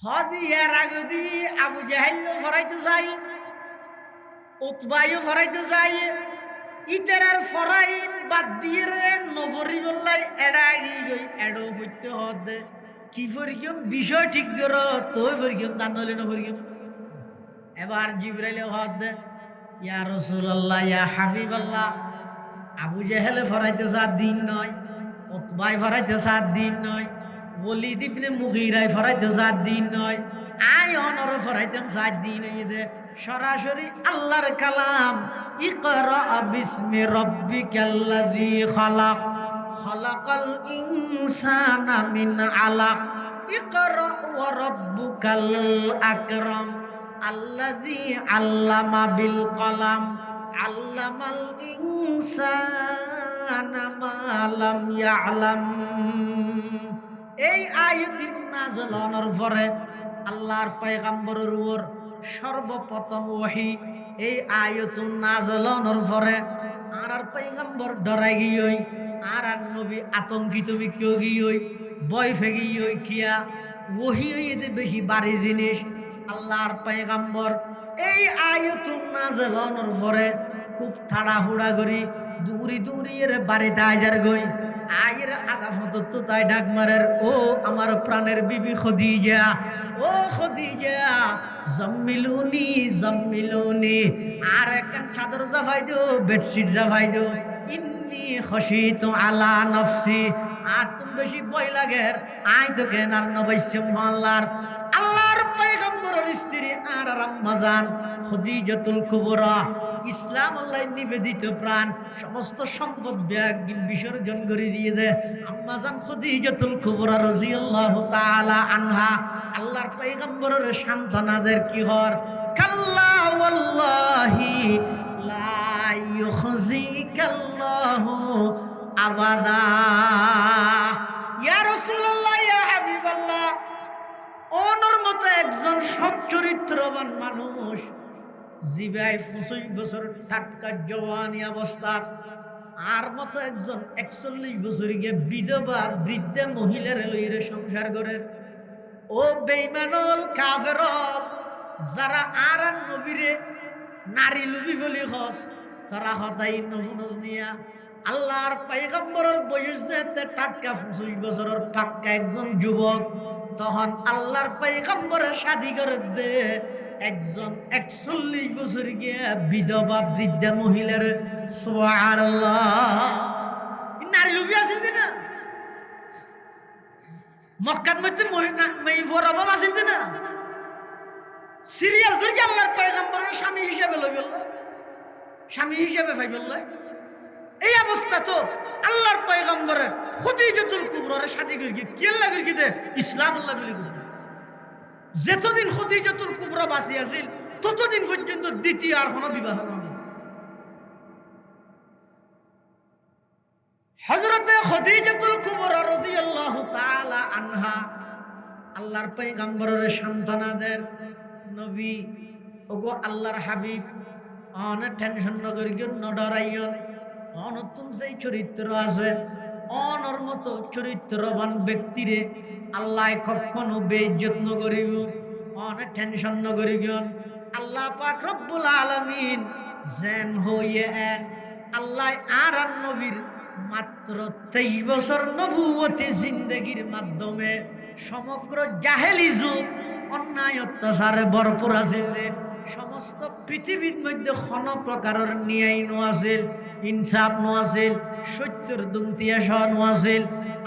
হদি এর আগদি আবু জাহেল ফরাইতে চাই, উতবাইও ফরাইতে চাই, ইতারার ফরাইন বাদ দিয়ে রে নফরি বললাই এড়া গিয়ে গই এড়ো হইতে হদে কি ফরিকিম বিষয় ঠিক করো তোই ফরিকিম দান হলে নফরিকিম। এবার জিবরাইলে হদে ইয়া রাসূলুল্লাহ ইয়া হাবিবাল্লাহ, আবু জাহেল ফরাইতে 7 দিন নয়, উতবাই ফরাইতে 7 দিন নয়, ওলীদ ইবনে মুগীরায় ফরাইতে 7 দিন নয়, আই অনর ফরাইতাম 7 দিন হইতে সরাসরি আল্লাহর কালাম। ইকরা বিসমি রাব্বিকাল্লাযী খালাক, খালাকাল ইনসানা মিন আলাক, ইকরা ওয়া রাব্বুকাল আকরাম, আল্লাযী আল্লামা বিল কলাম, আল্লামাল ইনসানা মা লাম ইয়ালাম। এই আয়াতটি নাযিল হওয়ার পরে আল্লাহর পয়গম্বরের উপর সর্বপ্রথম ওহী এই আয়াত নাযিল হওয়ার পরে আর পয়গম্বর ডরাই গিয়ে আর নবী আতঙ্কিত কেউ গিয়ে ভয় ফেগি কিয়া ওহী হইতে বেশি বাড়ি জিনিস। আল্লাহর পয়গম্বর এই আয়াত নাযিল হওয়ার পরে খুব তাড়াহুড়া করি দূরি দূরি এর বাড়িতে আইজার গই আয়ের আধা ফত তাই ডাক মারের, ও আমার প্রাণের বিবি খদিজা, ও খদিজা জম্মিলুনি জম্মিলুনি, আর একখান চাদর জাফাই দিও, বেডশিট জাফাই দিও, ইন্নি খশিতু আলা নফসি, আর তুমি বেশি ভয় লাগে আই তোকে নার নবৈশ্য মহল্লার। আল্লাহর পয়গম্বরের স্ত্রী আর আম্মাজান খদিজাতুল কুবরা, ইসলাম আল্লাহ নিবেদিত প্রাণ, সমস্ত সম্পদ বিসর্জন করে দিয়ে দেয় আম্মাজান খদিজাতুল কুবরা রাদিয়াল্লাহু তাআলা আনহা। আল্লাহর পয়গম্বরের সন্তানাদের কি হর, কাল্লা ওয়াল্লাহি লা ইউখজিকাল্লাহু আবাদা। ইয়া রাসূলুল্লাহ ইয়া হাবিবাল্লাহ, ওনর মতো একজন সচ্চরিত্রবান মানুষ জিবাই 25 বছর টাটকা জওয়ানি অবস্থার, আর মতো একজন 41 বছর গিয়ে বিধবা বৃদ্ধা মহিলার লইরে সংসার করে। ও বেঈমানুল কাফেরল, যারা আর নবীরে নারী লুবি বলি হস, তারা হদাই নহুনজ নিয়া আল্লাহর পয়গম্বরের বয়স যেতে টাটকা 25 বছরের পাক্কা একজন যুবক, তখন আল্লাহর পয়গম্বরের শাদী করে দে একজন 41 বছর গিয়া বিধবা বৃদ্ধা মহিলার। সুবহানাল্লাহ, নারী লুবি আছেন না মক্কার মধ্যে মেইফরাবাব আছেন না, সিরিয়াল ধরে আল্লাহর পয়গম্বরের স্বামী হিসেবে লই বলল, স্বামী হিসেবে ভাই বলল। এই অবস্থা তো আল্লাহর পয়গম্বরে খদিজাতুল কুবরার শাদী করে কি লাগে কি ইসলাম আল্লাহ বলি। যতদিন খদিজাতুল কুবরা বাঁচি আছিল ততদিন পর্যন্ত দ্বিতীয় আর কোনো বিবাহ নয়। হযরতে খদিজাতুল কুবরা রাদিয়াল্লাহু তাআলা আনহা আল্লাহর পয়গম্বরের সন্তানাদের নবী, ওগো আল্লাহর হাবিব, অনেক টেনশন নগর ডরাইয়ন, অনতুন যেই চরিত্র আছে অনর মতো চরিত্রবান ব্যক্তিরে আল্লাহ কখনো বেইজ্জত নগরিব, অনেক টেনশন নগরিগন। আল্লাহ পাক রব্বুল আলামিন যেন হইয়ে এন আল্লাহ আর নবীর মাত্র 23 বছর নবুয়তি জিন্দেগির মাধ্যমে সমগ্র জাহেলি যুগ অন্যায় অত্যাচারে ভরপুর আছিল। সমস্ত পৃথিবীর মধ্যে কোনো প্রকারের ন্যায় নো আছিল, ইনসাফ নো আছিল, সত্যের দুমতিয়াস নো আছিল।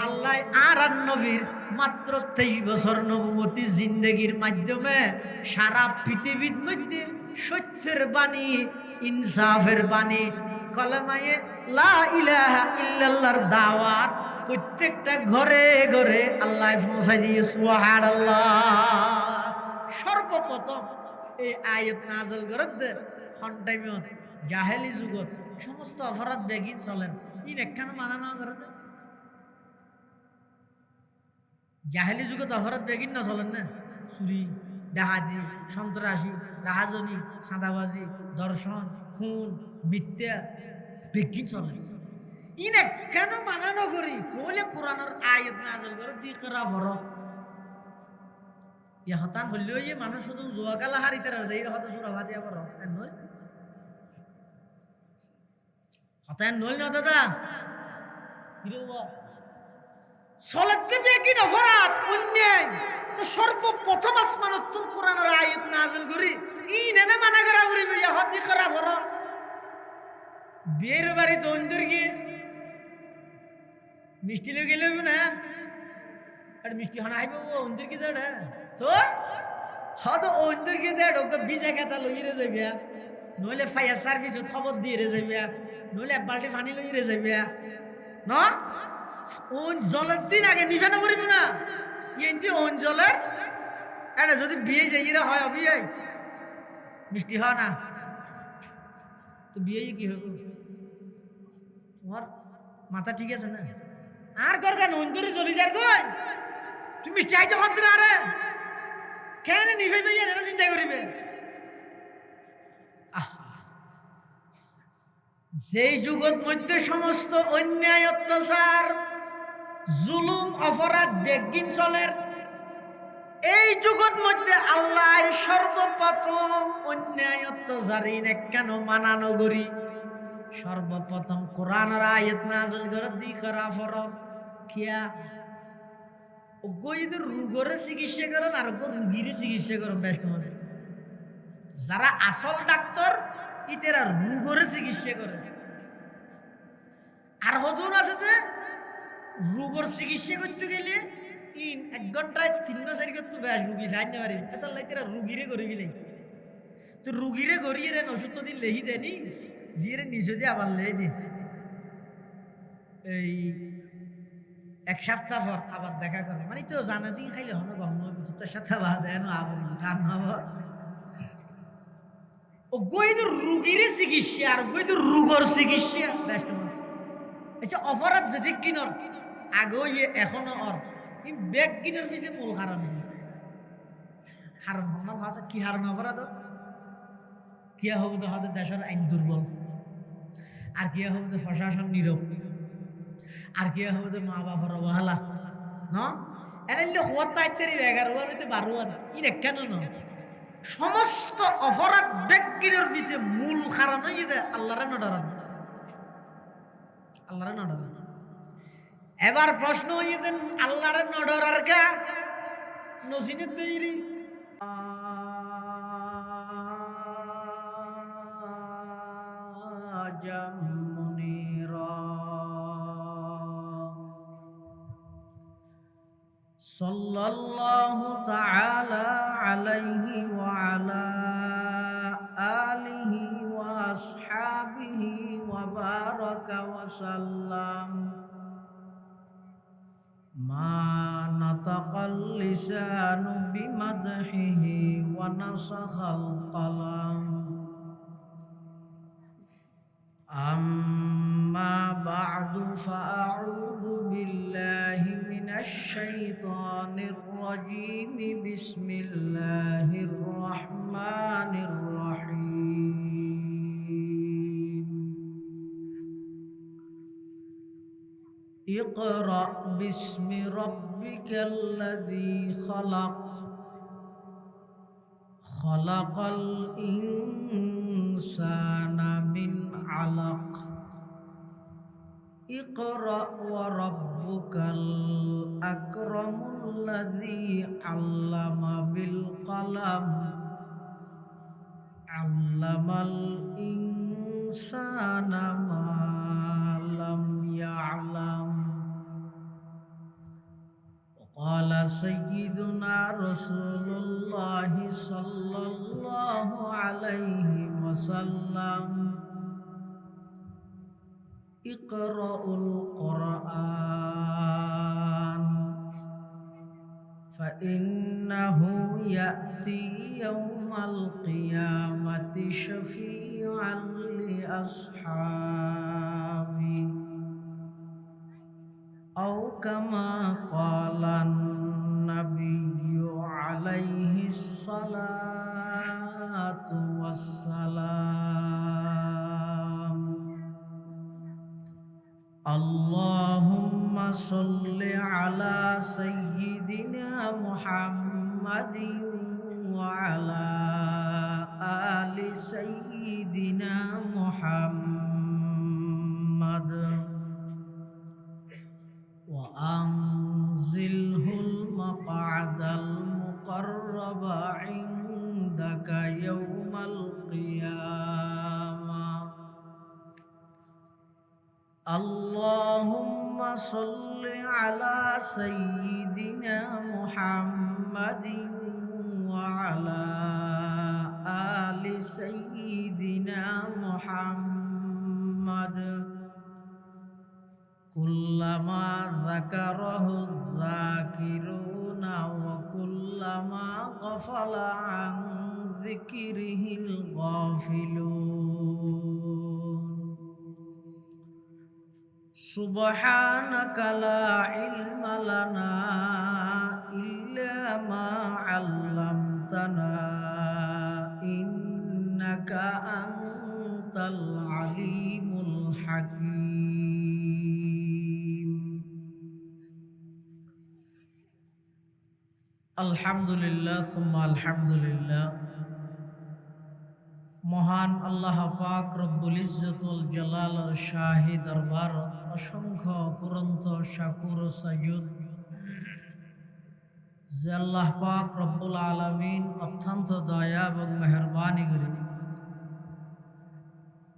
আল্লাহ আর নবীর মাত্র 23 বছর নবুয়তি জিন্দেগির মাধ্যমে সারা পৃথিবীর মধ্যে সত্যের বাণী, ইনসাফের বাণী, কলেমায়ে লা ইলাহা ইল্লাল্লাহর দাওয়াত প্রত্যেকটা ঘরে ঘরে আল্লাহ পৌঁছাই দিয়ে। সুবহানাল্লাহ। সর্বপ্রথম এই আয়াত নাযিল করে হন টাইমে জাহেলি যুগত সমস্ত অপরাধ বেগিন চলেন, ইন একখান মানা না করে। জাহেলি যুগত অপরাধ বেগিন না চলেন না, চুরি, ডাহাতি, সন্ত্রাসী, রাহাজনী, সাদাবাজি, ধর্ষণ, খুন, মিথ্যা বেগিন চলে। ইন একখান মানা করি বলে কোরআনের আয়াত নাযিল করে দিকরা ভর। ইয়া হতান হইলেও ইয়ে মানুষ শুধু জোয়াকালা হারিতে রাখছে এই হয়তো সুরা ভাতিয়া বড় নই হতান নই না দাদা সলাতে বেকি নফরাত অন্যায় তো সর্বপ্রথম আসমানত তুম কোরআনের আয়াত নাযিল করি ই নেনে মানা করা করিবে ইয়া হতি করা বড় বিয়ের বাড়ি তো অন্তর গিয়ে মিষ্টি লয়ে গেলে না আর মিষ্টি হন আইব ও অন্তর কি দেড় তো হয়তো অন্তর কি দেড় ওকে বিজা কাটা লইরে যাবে নইলে ফায়ার সার্ভিসত খবর দিয়ে যাবে নইলে এক বালতি পানি লইরে যাবে না ওন জলের দিন আগে নিফে না করিব না ইয়েন্তি ওন জলের এটা যদি বিয়ে যাইরা হয় বিয়ে মিষ্টি হয় না তো বিয়ে কি হবে তোমার মাথা ঠিক আছে না আর কর কেন অন্তরে চলে যার কই তুমি মিষ্টি আইতে হত না আরে কেন নিফে বিয়ে না চিন্তা করিবে যেই যুগত মধ্যে সমস্ত অন্যায় অত্যাচার জুলুম অপরাধ বেগিন চলের এই যুগত মধ্যে আল্লাহ সর্বপ্রথম অন্যায় অত্যাচারী কেন মানানো করি সর্বপ্রথম কোরআনের আয়াত নাযিল করে দি করা ফরজ কিয়া ওগোইদের রোগের চিকিৎসা করেন আর রোগীর চিকিৎসা করেন বেশ আছে যারা আসল ডাক্তার ইতেরা রোগের চিকিৎসা করে আর হদুন আছে যে রোগের চিকিৎসা করতে গেলে 1 ঘন্টায় 3-4 করতে বেশ রুগী যাইতে পারে এটা লাইতেরা রুগীরে করে গেলে তো রুগীরে গড়িয়ে রেন ওষুধ দিন লেহি দেনি দিয়ে নিচে দিয়ে আবার লেই দিন এই 1 সপ্তাহ পর আবার দেখা করে মানে তো জানা দিন খাইলে হনো গম তো সাথে বাদ দেন আবার টান হবো ও গইদের রুগীরে চিকিৎসা আর গইদের রোগের চিকিৎসা বেস্ট আছে আচ্ছা অপরাধ যদি কিনর আগেও ইয়ে এখনো অর ব্যাগ কিনার পিছিয়ে মূল কারণ হারণ না ভাষা কি হারণ অপরাধ কিয়া হবো তো আমাদের দেশের আইন দুর্বল আর কিয়া হবো তো প্রশাসন নীরব আর কিয়া হবো তো মা বাবার অবহেলা না এনে হওয়ার দায়িত্বেরই 11-12 ই কেন না সমস্ত অপরাধ ব্যক্তির পিছিয়ে মূল কারণ আল্লাহরে না ডরান আল্লাহরে না ডরান এবার প্রশ্ন হইতেন আল্লাহরে না ডরার কা নসিনের দেইরি সাল্লাল্লাহু তাআলা আলাইহি ওয়া আলা আলিহি ওয়া আসহাবিহি ওয়া বারাকা ওয়া সাল্লাম মা নাতাকাল লিসানু বিমাদহিহি ওয়া নাসাখাল কলাম أما بعد فأعوذ بالله من الشيطان الرجيم بسم الله الرحمن الرحيم اقرأ باسم ربك الذي خلق خلق الإنسان من علق اقرأ وربك الأكرم الذي علم بالقلم علم الإنسان ما لم يعلم قال سيدنا رسول الله صلى الله عليه وسلم اقرأوا القرآن فإنه يأتي يوم القيامة شفيعا لأصحابه أو كما قال النبي عليه الصلاة والسلام اللهم صل على سيدنا محمد মুহাম্মাদিন ওয়া আলা আলি সাইয়্যিদিনা মুহাম্মাদ ওয়া আনজিলহুল মাকআদাল মুকাররাবা ইনদাকা ইয়াওমাল কিয়ামা আল্লাহুম্মা সাল্লি আলা সাইয়্যিদিনা মুহাম্মাদিন ওয়া আলা আলি সাইয়্যিদিনা মুহাম্মাদ কুল্লামা যাকারাহু যাকিরুনা ওয়া কুল্লামা গাফালা আন যিকরিহিল গাফিলুন সুবহানাকা লা ইলমা লানা ইল্লা মা 'আল্লামতানা ইন্নাকা আনতাল আলিমুল হাকীম। আলহামদুলিল্লাহ সুম্মা আলহামদুলিল্লাহ। মহান আল্লাহ পাক রব্বুল ইজ্জতুল জালালের শাহী দরবার অসংখ্য অপুরন্ত শাকুর ও সাজুদ যে আল্লাহ পাক রব্বুল আলামিন অত্যন্ত দয়া এবং মেহেরবানি করে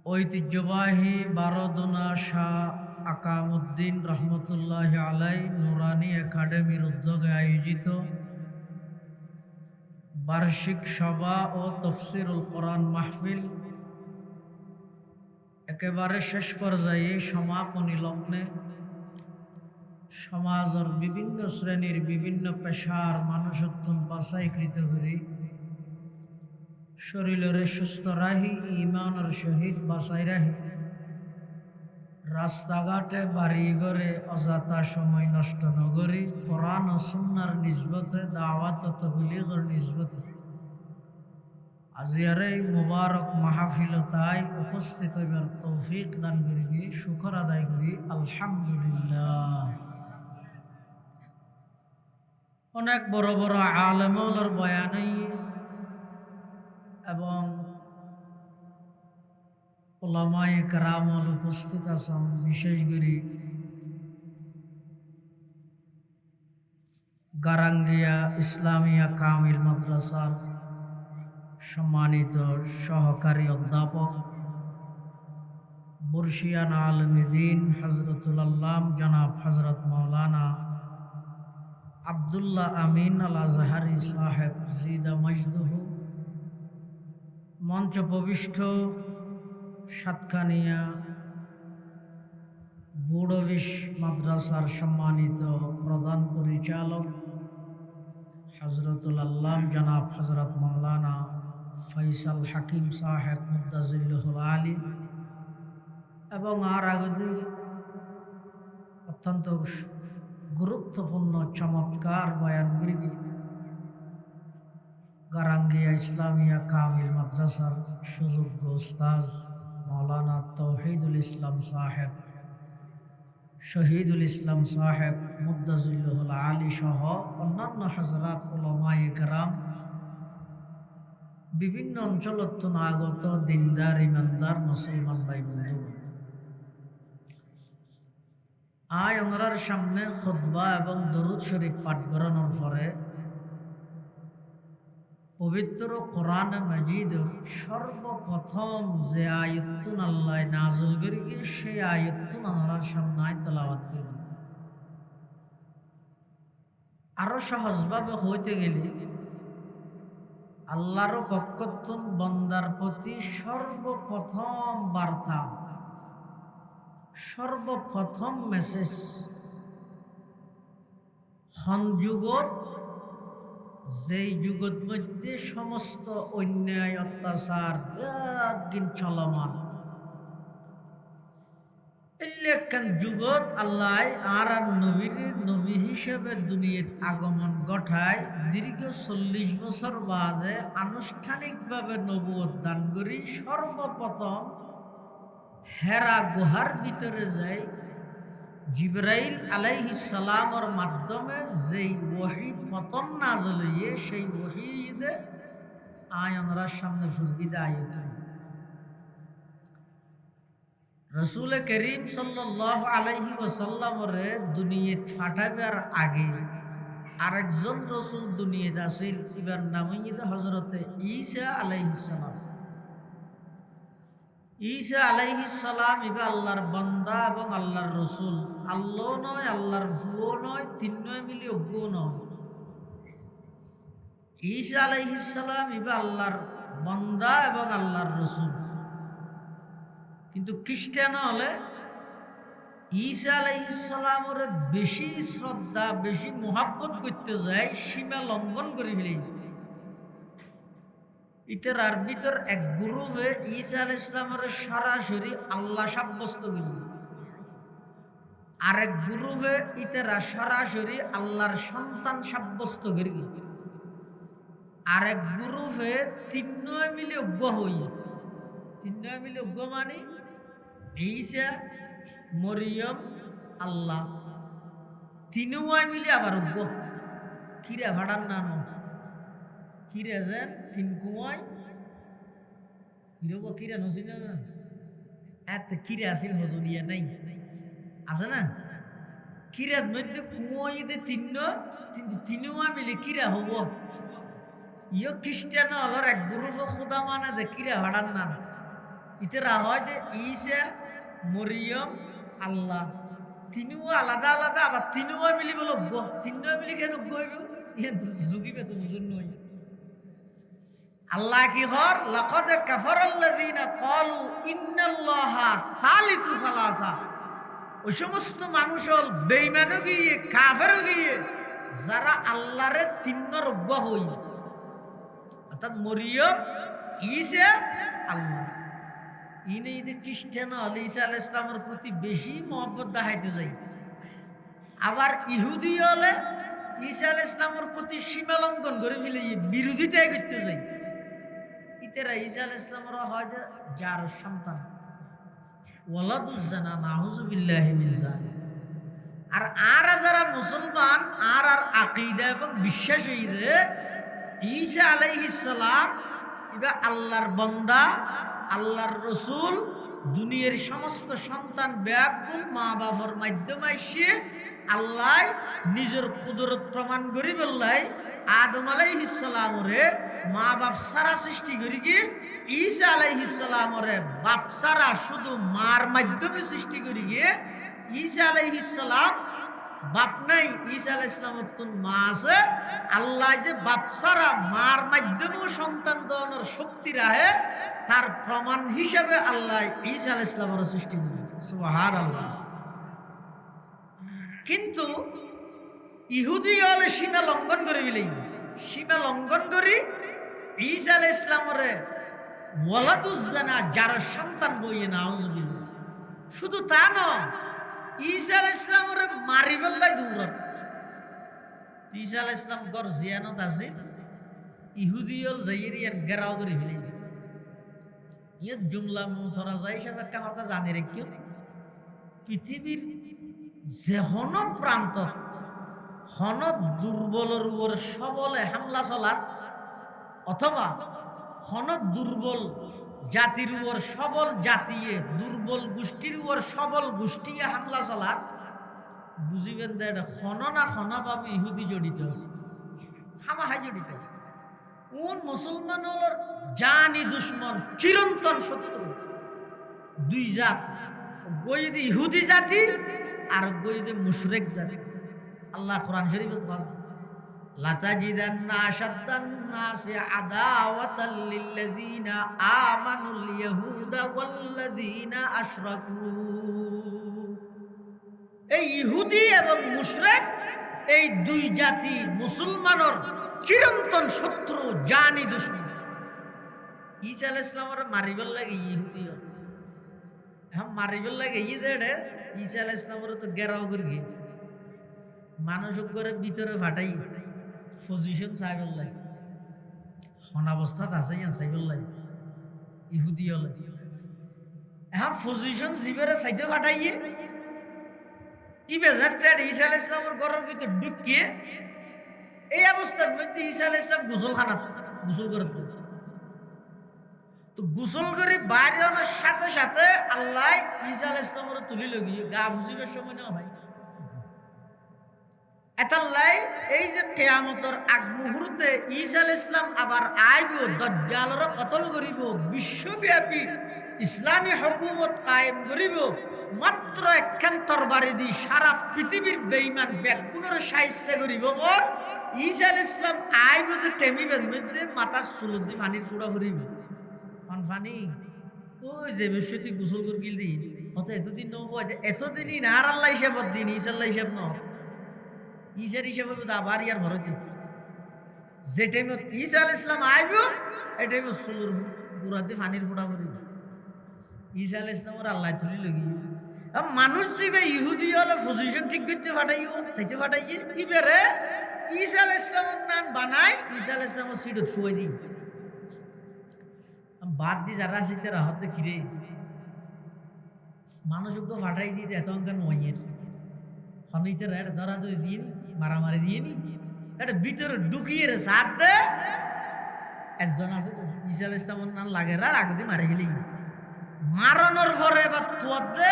ঐতিহ্যবাহী বারোদনা শাহ আকামউদ্দিন রহমতুল্লাহ আলাই নুরানি একাডেমির উদ্যোগে আয়োজিত বার্ষিক সভা ও তফসিরুল কোরআন মাহফিল একেবারে শেষ পর্যায়ে সমাপনী লগ্নে সমাজের বিভিন্ন শ্রেণীর বিভিন্ন পেশার মানুষত্বন বাছাইকৃত করি শরীরের সুস্থ রাহি ইমানের সহিত বাছাই রাহি রাস্তাঘাটে বাড়ি ঘরে অযথা সময় নষ্ট নগরী কোরআন ও সুন্নাহর নিসবতে দাওয়াত ও তাবলীগের নিসবতে আজিয়ার এই মুবারক মাহফিলতায় উপস্থিত হইবার তৌফিক দান করি শুকর আদায় করি আলহামদুলিল্লাহ। অনেক বড় বড় আলেমুলের বয়ানে এবং উলামায়ে কেরামল উপস্থিত আছেন। বিশেষ করে গারাঙ্গিয়া ইসলামিয়া কামিল মাদ্রাসার সম্মানিত সহকারী অধ্যাপক বুরশিয়ান আলেমে দ্বীন হযরতুল আল্লাম জনাব হযরত মাওলানা আব্দুল্লাহ আমিন আল আজহারি সাহেব জিদা মজদুহু, মঞ্চ প্রবিষ্ট সাতখানিয়া বুড়বিশ মাদ্রাসার সম্মানিত প্রধান পরিচালক হযরতুল আল্লাম জনাব হযরত মাওলানা ফয়সাল হাকিম সাহেব মুদ্দাজিল্লুহুল আলী এবং আর আগে অত্যন্ত গুরুত্বপূর্ণ চমৎকার বয়ানগুলি গারাঙ্গিয়া ইসলামিয়া কামিল মাদ্রাসার সুযোগ্য উস্তাজ মাওলানা তৌহিদুল ইসলাম সাহেব শহীদুল ইসলাম সাহেব মুদ্দাজিল্লুহুল আলী সহ অন্যান্য হযরত উলামায়ে কেরাম, বিভিন্ন অঞ্চলত আগত দিনদার ইমানদার মুসলমান ভাই বন্ধু, আয় ওনার সামনে খুতবা এবং দরুদ শরীফ পাঠ করানোর পরে পবিত্র কোরআন মাজিদের সর্বপ্রথম যে আয়াতুন আল্লাহ নাযিল করেছে সেই আয়াতুন ওনার সামনে তেলাওয়াত করব। আরো সহজভাবে হইতে গেলে আল্লাহর পক্ষতুন বন্দার প্রতি সর্বপ্রথম বার্তা, সর্বপ্রথম মেসেজ যুগত, যেই যুগত মধ্যে সমস্ত অন্যায় অত্যাচার একদিন চলমান, এলাকান যুগত আল্লাহ আর নবীর নবী হিসেবে দুনিয়াত আগমন ঘটায় দীর্ঘ 40 বছর বাদে আনুষ্ঠানিকভাবে নবুয়ত দান করি সর্বপ্রথম হেরা গুহার ভিতরে যাই জিবরাইল আলাইহিস সালামের মাধ্যমে যেই ওহী প্রথম নাযিল হইয়ে সেই ওহীতে আয়ানরা সামনে ফুরগিদে আয়াত রাসূল করিম সাল্লাল্লাহু আলাইহি ওয়াসাল্লামের দুনিয়াত ফাটাবার আগে আরেকজন রাসূল দুনিয়াতে আসিল, ইবার নাম হইছে হযরতে ঈসা আলাইহিস সালাম। ঈসা আলাইহিস সালাম ইবা আল্লাহর বান্দা এবং আল্লাহর রাসূল। আল্লাহ নয়, আল্লাহর ফুও নয়, তিন নয় মিলি অজ্ঞ নয়। ঈসা আলাইহিস সালাম ইবা আল্লাহর বান্দা এবং আল্লাহর রাসূল। কিন্তু খ্রিস্টান হলে ঈসা আলাইহিস সালামের বেশি শ্রদ্ধা, বেশি মোহাব্বত করতে যায়, সীমা লঙ্ঘন করে ফেলে। ইতার ভিতর এক গ্রুপে ঈসা আলাইহিস সালামের সরাসরি আল্লাহ সাব্যস্ত করল, আরেক গ্রুপে ইতারা সরাসরি আল্লাহর সন্তান সাব্যস্ত করল, আরেক গ্রুপে তিন মিলে অজ্ঞ হই। তিন মিলে অজ্ঞ মানে ঈসা, মরিয়ম, আল্লাহ, তিনুয়াই মিলে আবার অজ্ঞ। কিরা ভাড়ার নাম কিরা যেন তিন কুয়াই কিরব কিরা নসিন এত কিরা আসিল হদুরিয়া নাই আছে না। কিরার মধ্যে কুয়াইতে কিন্তু তিনুয়া মিলে কিরা হব। ইয় খ্রিস্টান হলর এক গ্রুপ খোদা মানে দে কিরা ভাড়ার নাম। ইতারা হয় যে ঈসা, মরিয়ম, আল্লাহ, তিনুয়া আলাদা আলাদা, আবার তিনুয়া মিলি বলো অজ্ঞ। তিনুয়া মিলি কেন অজ্ঞ হইব? যুগিবে তো বুঝুন নই। আল্লাহ কি হর লাকাদ কাফারাল্লাযীনা ক্বালু ইন্নাল্লাহা সালিসু সালাসা। ওই সমস্ত মানুষ হল বেঈমানও গিয়ে কাফেরও গিয়ে যারা আল্লাহরে তিন্নর অজ্ঞ হই, অর্থাৎ মরিয়ম, ঈসা, আল্লাহ। ইনে ঈদে খ্রিস্টান হলে ঈসা আলাইহিস সালামের প্রতি বেশি মহব্বত দেখাইতে যাই। আবার ইহুদি হলে ঈসা আলাইহিস সালামের প্রতি সীমা লঙ্ঘন করে ফেলে বিরোধিতা করতে যাই। ইতেরা ঈসা আলাইহিস সালামের হয় যে যার সন্তান ওয়ালাদুজ জানা, নাউযু বিল্লাহি মিন যালিক। আর যারা মুসলমান আর আকীদা এবং বিশ্বাস হইছে ঈসা আলাইহিস সালাম ইবা আল্লাহর বান্দা, আল্লাহর রাসূল, দুনিয়ার সমস্ত সন্তান ব্যাকুল মা বাবার মাধ্যমে এসে আল্লাহ নিজের কুদরত প্রমাণ করি বললাই আদম আলাইহিস সালামরে মা বাপ সারা সৃষ্টি করি কি ঈসা আলাইহিস সালামরে বাপ সারা শুধু মার মাধ্যমে সৃষ্টি করি গিয়ে ঈসা আলাইহিস সালাম বাপ নাই। ঈসা আলাইহিস সালামের তো মা আছে। আল্লাহ যে বাপ সারা মার মাধ্যমেও সন্তান দেওয়ানোর শক্তি রাখে, তার প্রমাণ হিসেবে আল্লাহ ঈসা আলাইহিস সালামের সৃষ্টি করি। সুবহানাল্লাহ। কিন্তু ইহুদি হলে সীমা লঙ্ঘন করে বিলেই, সীমা লঙ্ঘন করি ঈসা আলাইহিস সালামরে ওয়ালাদুজ জানা, যার সন্তান বইয়ে নাউযুবিল্লাহ। শুধু তা নয়, ঈসা আলাইহিস সালামরে মারি বেল্লাই দৌড়াত। ঈসা আলাইহিস সালাম গর জিয়ানত আছে, ইহুদি হল যাইয়ের ইয়ার গেরাও করে ফেলে। ইয়ে জুমলা মুথরা যায় সব একটা কথা জানি রেখে, পৃথিবীর যে হন প্রান্ত হন দুর্বলের উপর সবলে হামলা চলার, অথবা হন দুর্বল জাতির উপর সবল জাতিয়ে, দুর্বল গোষ্ঠীর উপর সবল গোষ্ঠীয়ে হামলা চলার, বুঝিবেন যে এটা হন না হনা পাবে ইহুদি জড়িত আছে, হামাহাই জড়িত। কোন মুসলমান হল জানি দুশ্মন, চিরন্তন শত্রু। দুই জাত, গইদে ইহুদি জাতি আর গইদে মুশরিক জাতি। আল্লাহ কোরআন শরীফে বলেন লাতাজিদান্না আশাদ্দান নাসি আদাওয়াতাল লিল্লাযিনা আমানুল ইয়াহুদা ওয়াল্লাযিনা আশরাকু। এই ইহুদি এবং মুশরিক এই দুই জাতি মুসলমানের চিরন্তন শত্রু, জানি দুশ্মন। ঈসা আলাইহিস সালামের মারিবার লাগে ইহুদি মারিবার লাগে ঈসা আলাইহিস সালামের তো গেরাও করে গিয়ে মানুষ করে ভিতরে ফাটাই পজিশন চাইবার লাগে, অনাবস্থাত আছে চাইবার লাগে ইহুদি হলে। এখন পজিশন জীবের চাইতে ফাটাইয়ে ইবে যাতে ঈসা আলাইহিস সালামের ঘরের ভিতর ঢুকিয়ে এই অবস্থার মধ্যে ঈসা আলাইহিস সালাম গোসলখানা গোসল করতে, তো গোসল করে বাইরে আনার সাথে সাথে আল্লাহ ঈসা আলাইহিস সালামের তুলি লগিয়ে গা ফুসিবার সময় না হয় এতাল্লাই এই যে কিয়ামতের আগ মুহূর্তে ঈসা আলাইহিস সালাম আবার আইব, দাজ্জালর কতল করিব, বিশ্বব্যাপী ইসলামী হুকুমত কায়েম করিব, মাত্র একখান তরবারি দি সারা পৃথিবীর বেঈমান ব্যাকুণের শায়েস্তা করিব। ও ঈসা আলাইহিস সালাম আইব তো টেমিবের মধ্যে মাথার চুল দি পানির ফুড়া করিব, পানি ওই যে বিশ্বতি গোসল করে গিল দি হতে এতদিন এতদিনই না আর আল্লাহ হিসাবত দিন ঈসা আল্লাহ হিসাব ন ঈশার হিসাব আবার ইয়ার ভরত যে টাইমত ঈসা আলাইহিস সালাম আইব এই টাইমে চুলুর পুরাতে পানির ফুটা করিব। ঈসা আলাইহিস সালামের আল্লাহ তুলি লগি মানুষ যাবে ইহুদি হলে পজিশন ঠিক করতে ফাটাইও সাইতে ফাটাইয়ে ইবেরে ঈসা আলাইহিস সালামের নাম বানাই ঈসা আলাইহিস সালামের সিটত শুয়াই দি বাদ দি যারা আসিতে রাহতে কিরে মানুষকে ফাটাই দিতে এত অঙ্কার নয়ের হনিতে রেড ধরা দুই দিন মারামারি দিয়ে নি এটা ভিতরে ঢুকিয়ে রে সাথ দে একজন আছে ঈসা আলাইহিস সালামের নাম লাগে আর আগতে মারে গেলি মারানোর পরে এবার তোয়ার দে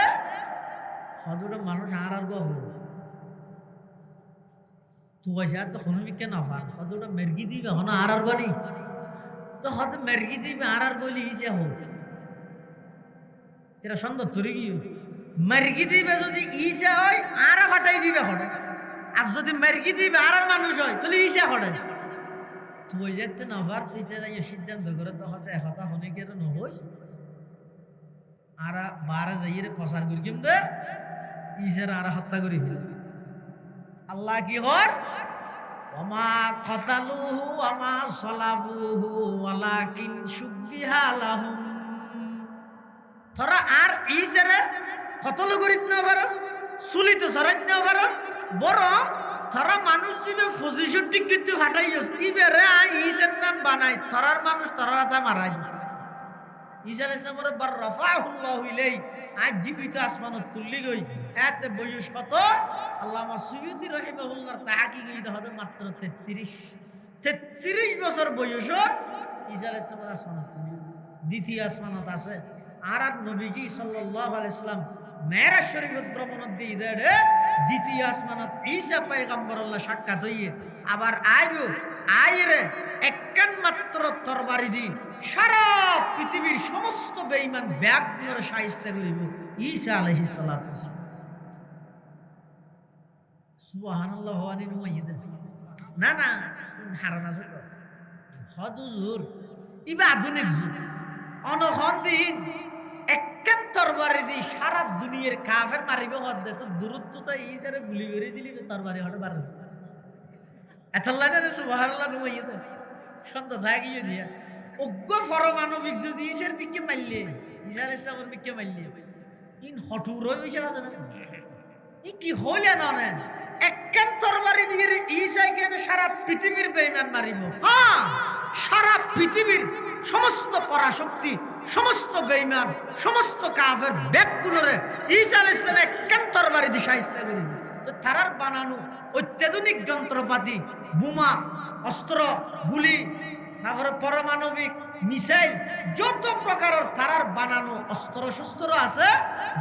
হদুটা মানুষ আর আর গো তুয়াশা তো কোনো বিকে না পান হদুটা মেরগি দিবে হন আর আর গনি তো হতে মেরগি দিবে আর আর গলি ঈসা হোক এরা সুন্দর তরি গিয়ে মেরগি দিবে যদি ঈসা হয় আর ফাটাই দিবে হঠাৎ, আর যদি মেরগি দিবে আর মানুষ হয় তাহলে ঈসা হঠাৎ তুই যেতে না পার তুই সিদ্ধান্ত করে তো হতে হতা হনিকের নহস আর বারে যাইয়ে প্রচার করি কিন্তু ঈসার আর হত্যা করি ফেলে আল্লাহ কি হর ওমা কতালুহু ওমা সলাবুহু ওয়ালাকিন শুববিহা লাহুম। তোরা আর ঈসারে কতল করিত না পারস চুলিতে সরাইত না পারস বরং তোরা মানুষ জীবে পজিশন ঠিক কিন্তু ফাটাইস ইবেরে ঈসার নাম বানাই তোরার মানুষ তোরা তা মারাই ঈসা আলাইহিস সালামের বার রাফাহুল্লাহু ইলাই আজ জীবিত আসমানত তুললি গই এতে বয়স কত আল্লামা সুয়ুতি রাহিমাহুল্লাহর তাহকিক হতে মাত্র 33 বছর বয়স ঈসা আলাইহিস সালাম আসমানত তুললি দ্বিতীয় আসমানত আছে আর নবীজি সাল্লাল্লাহু আলাইহি সাল্লাম মেরাজ শরীফত ভ্রমণত দিয়ে দেড়ে দ্বিতীয় আসমানত ঈসা পয়গম্বর আল্লাহ সাক্ষাৎ হইয়ে আবার আইব আইরে একখান মাত্র তরবারি দি সারা পৃথিবীর সমস্ত বেঈমান ব্যাগগুলোর শায়েস্তা করিব ঈসা আলাইহিস সালাতু ওয়াসসালাম। সুবহানাল্লাহ ওয়া নি'মাল না না হারান আছে তো হদুজুর ইবা আধুনিক যুগ অনহন দিন একখান তরবারি দি সারা দুনিয়ার কাফের মারিবে হদ্দে তো দূরত্ব তো ঈসারে গুলি করে দিলি তরবারি হটে পারবে এতাল্লাহ না সুবহানাল্লাহ নইয়ে দে সন্ধ্যা থাকিয়ে দিয়া অজ্ঞ পরমাণবিক যদি ঈসার বিকে মারলে ঈসা আলাইহিস সালামের বিকে মারলে ইন হঠুর হয়ে বসে আছে না ই কি হইলে না না একখান তরবারি দিয়ে ঈসা কেন সারা পৃথিবীর বেঈমান মারিব। হ্যাঁ সারা পৃথিবীর সমস্ত পরাশক্তি সমস্ত বেঈমান সমস্ত কাফের ব্যাগগুলোরে ঈসা আলাইহিস সালাম একখান তরবারি দিয়ে শায়েস্তা করিব। তো তারার বানানো অত্যাধুনিক যন্ত্রপাতি বোমা অস্ত্র গুলি তারপরে পারমাণবিক মিসাইল যত প্রকারের তারার বানানো অস্ত্র শস্ত্র আছে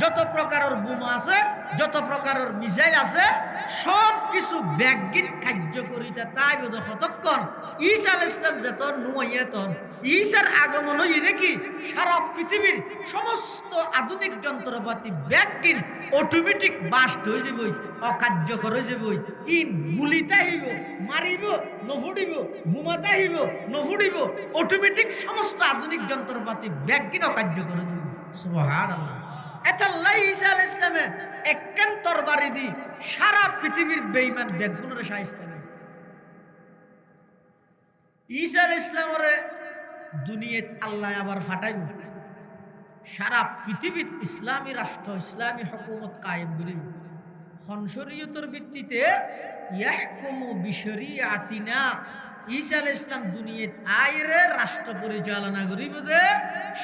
যত প্রকারের বোমা আছে যত প্রকারের মিসাইল আছে সব কিছু ব্যাগিন কার্যকরিতা তাই বোধ কতক্ষণ ঈসা আলাইহিস সালাম যত নুয়াইয়াতন ঈসার আগমন হই নাকি সারা পৃথিবীর সমস্ত আধুনিক যন্ত্রপাতি ব্যাগিন অটোমেটিক বাস্ট হয়ে যাবই অকার্যকর হয়ে যাবই ইন গুলিতে হইব মারিব নফুড়িব বোমাতে হইব নফুড়িব অটোমেটিক সমস্ত আধুনিক যন্ত্রপাতি ব্যাগিন অকার্যকর হয়ে যাবে। সুবহানাল্লাহ এতাল্লাহ ঈসা আলাইহিস সালামে একখান তরবারি দি সারা পৃথিবীর বেঈমান ব্যাগগুলোর শায়েস্তা করে ঈসা আলাইহিস সালামের দুনিয়াত আল্লাহ আবার ফাটাইব সারা পৃথিবীর ইসলামী রাষ্ট্র ইসলামী হুকুমত কায়েম করিব শরীয়তের ভিত্তিতে ইয়াহকুমু বিশরিয়াতিনা ঈসা আলাইহিস সালাম দুনিয়াত আইরে রাষ্ট্র পরিচালনা করিব দে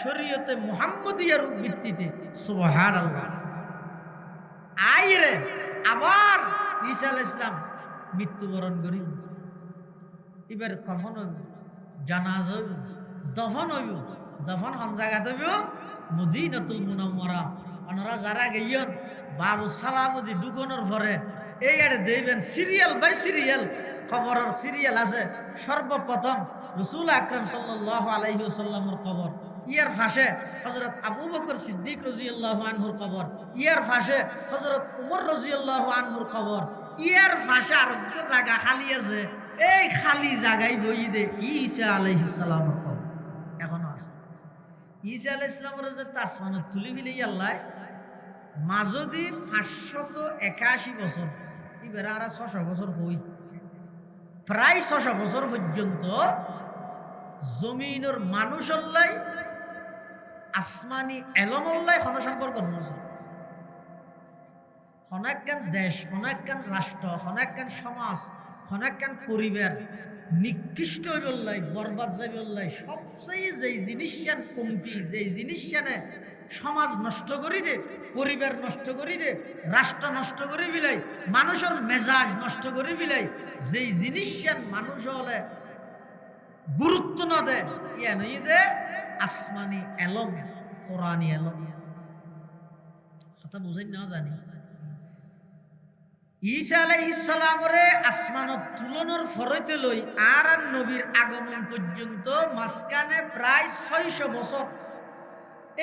শরীয়তে মুহাম্মদিয়ার ভিত্তিতে। সুবহানাল্লাহ আইরে আবার ঈসা আলাইহিস সালাম মৃত্যুবরণ করিল। এবার কফন হইব, জানাজা হইব, দফন হইব। দফন হন জায়গাতে হইব মদিনাতুল মুনাওয়ারা। ওনারা যারা গেইয়ন বাবু সালামুদ্দি ঢুকনোর পরে এই আরে দেখবেন সিরিয়াল বাই সিরিয়াল খবরের সিরিয়াল আছে। সর্বপ্রথম রাসূল আকরাম সাল্লাল্লাহু আলাইহি ওয়াসাল্লামের কবর, ইয়ার পাশে হযরত আবু বকর সিদ্দিক রাদিয়াল্লাহু আনহুর কবর, ইয়ার পাশে হযরত ওমর রাদিয়াল্লাহু আনহুর কবর, ইয়ার পাশে আর একটা জায়গা খালি আছে। এই খালি জায়গায় বই দে ঈসা আলাইহিস সালামের কবর এখনো আছে। ঈসা আলাইহিস সালামের যে আসমানে তুলি ফেলে আল্লাহ মাজদি 581 বছর, এবার আর 600 বছর হই, প্রায় 600 বছর পর্যন্ত জমিনের মানুষ আল্লাহ আসমানি এলমল্লাই হন সম্পর্ক নজর। হনাক্কান দেশ, হনাক্কান রাষ্ট্র, হনাক্কান সমাজ, হনাক্কান পরিবার নিকৃষ্ট হইবল্লাই, বরবাদ যাইবল্লাই। সবচেয়ে যেই জিনিসটান কমতি, যেই জিনিসটানে সমাজ নষ্ট করি দে, পরিবার নষ্ট করি দে, রাষ্ট্র নষ্ট করে বিলাই, মানুষের মেজাজ নষ্ট করে বিলাই, যেই জিনিসটান মানুষ হলে গুরুত্ব না দেয়, ইয়া নই দে আসমানি এলম, কোরআনি এলম। কথা বুঝাই না জানি ঈসা আলাইহিস সালামরে আসমানত তুলনার ফরইতে লই আর নবীর আগমন পর্যন্ত মাঝখানে প্রায় 600 বছর।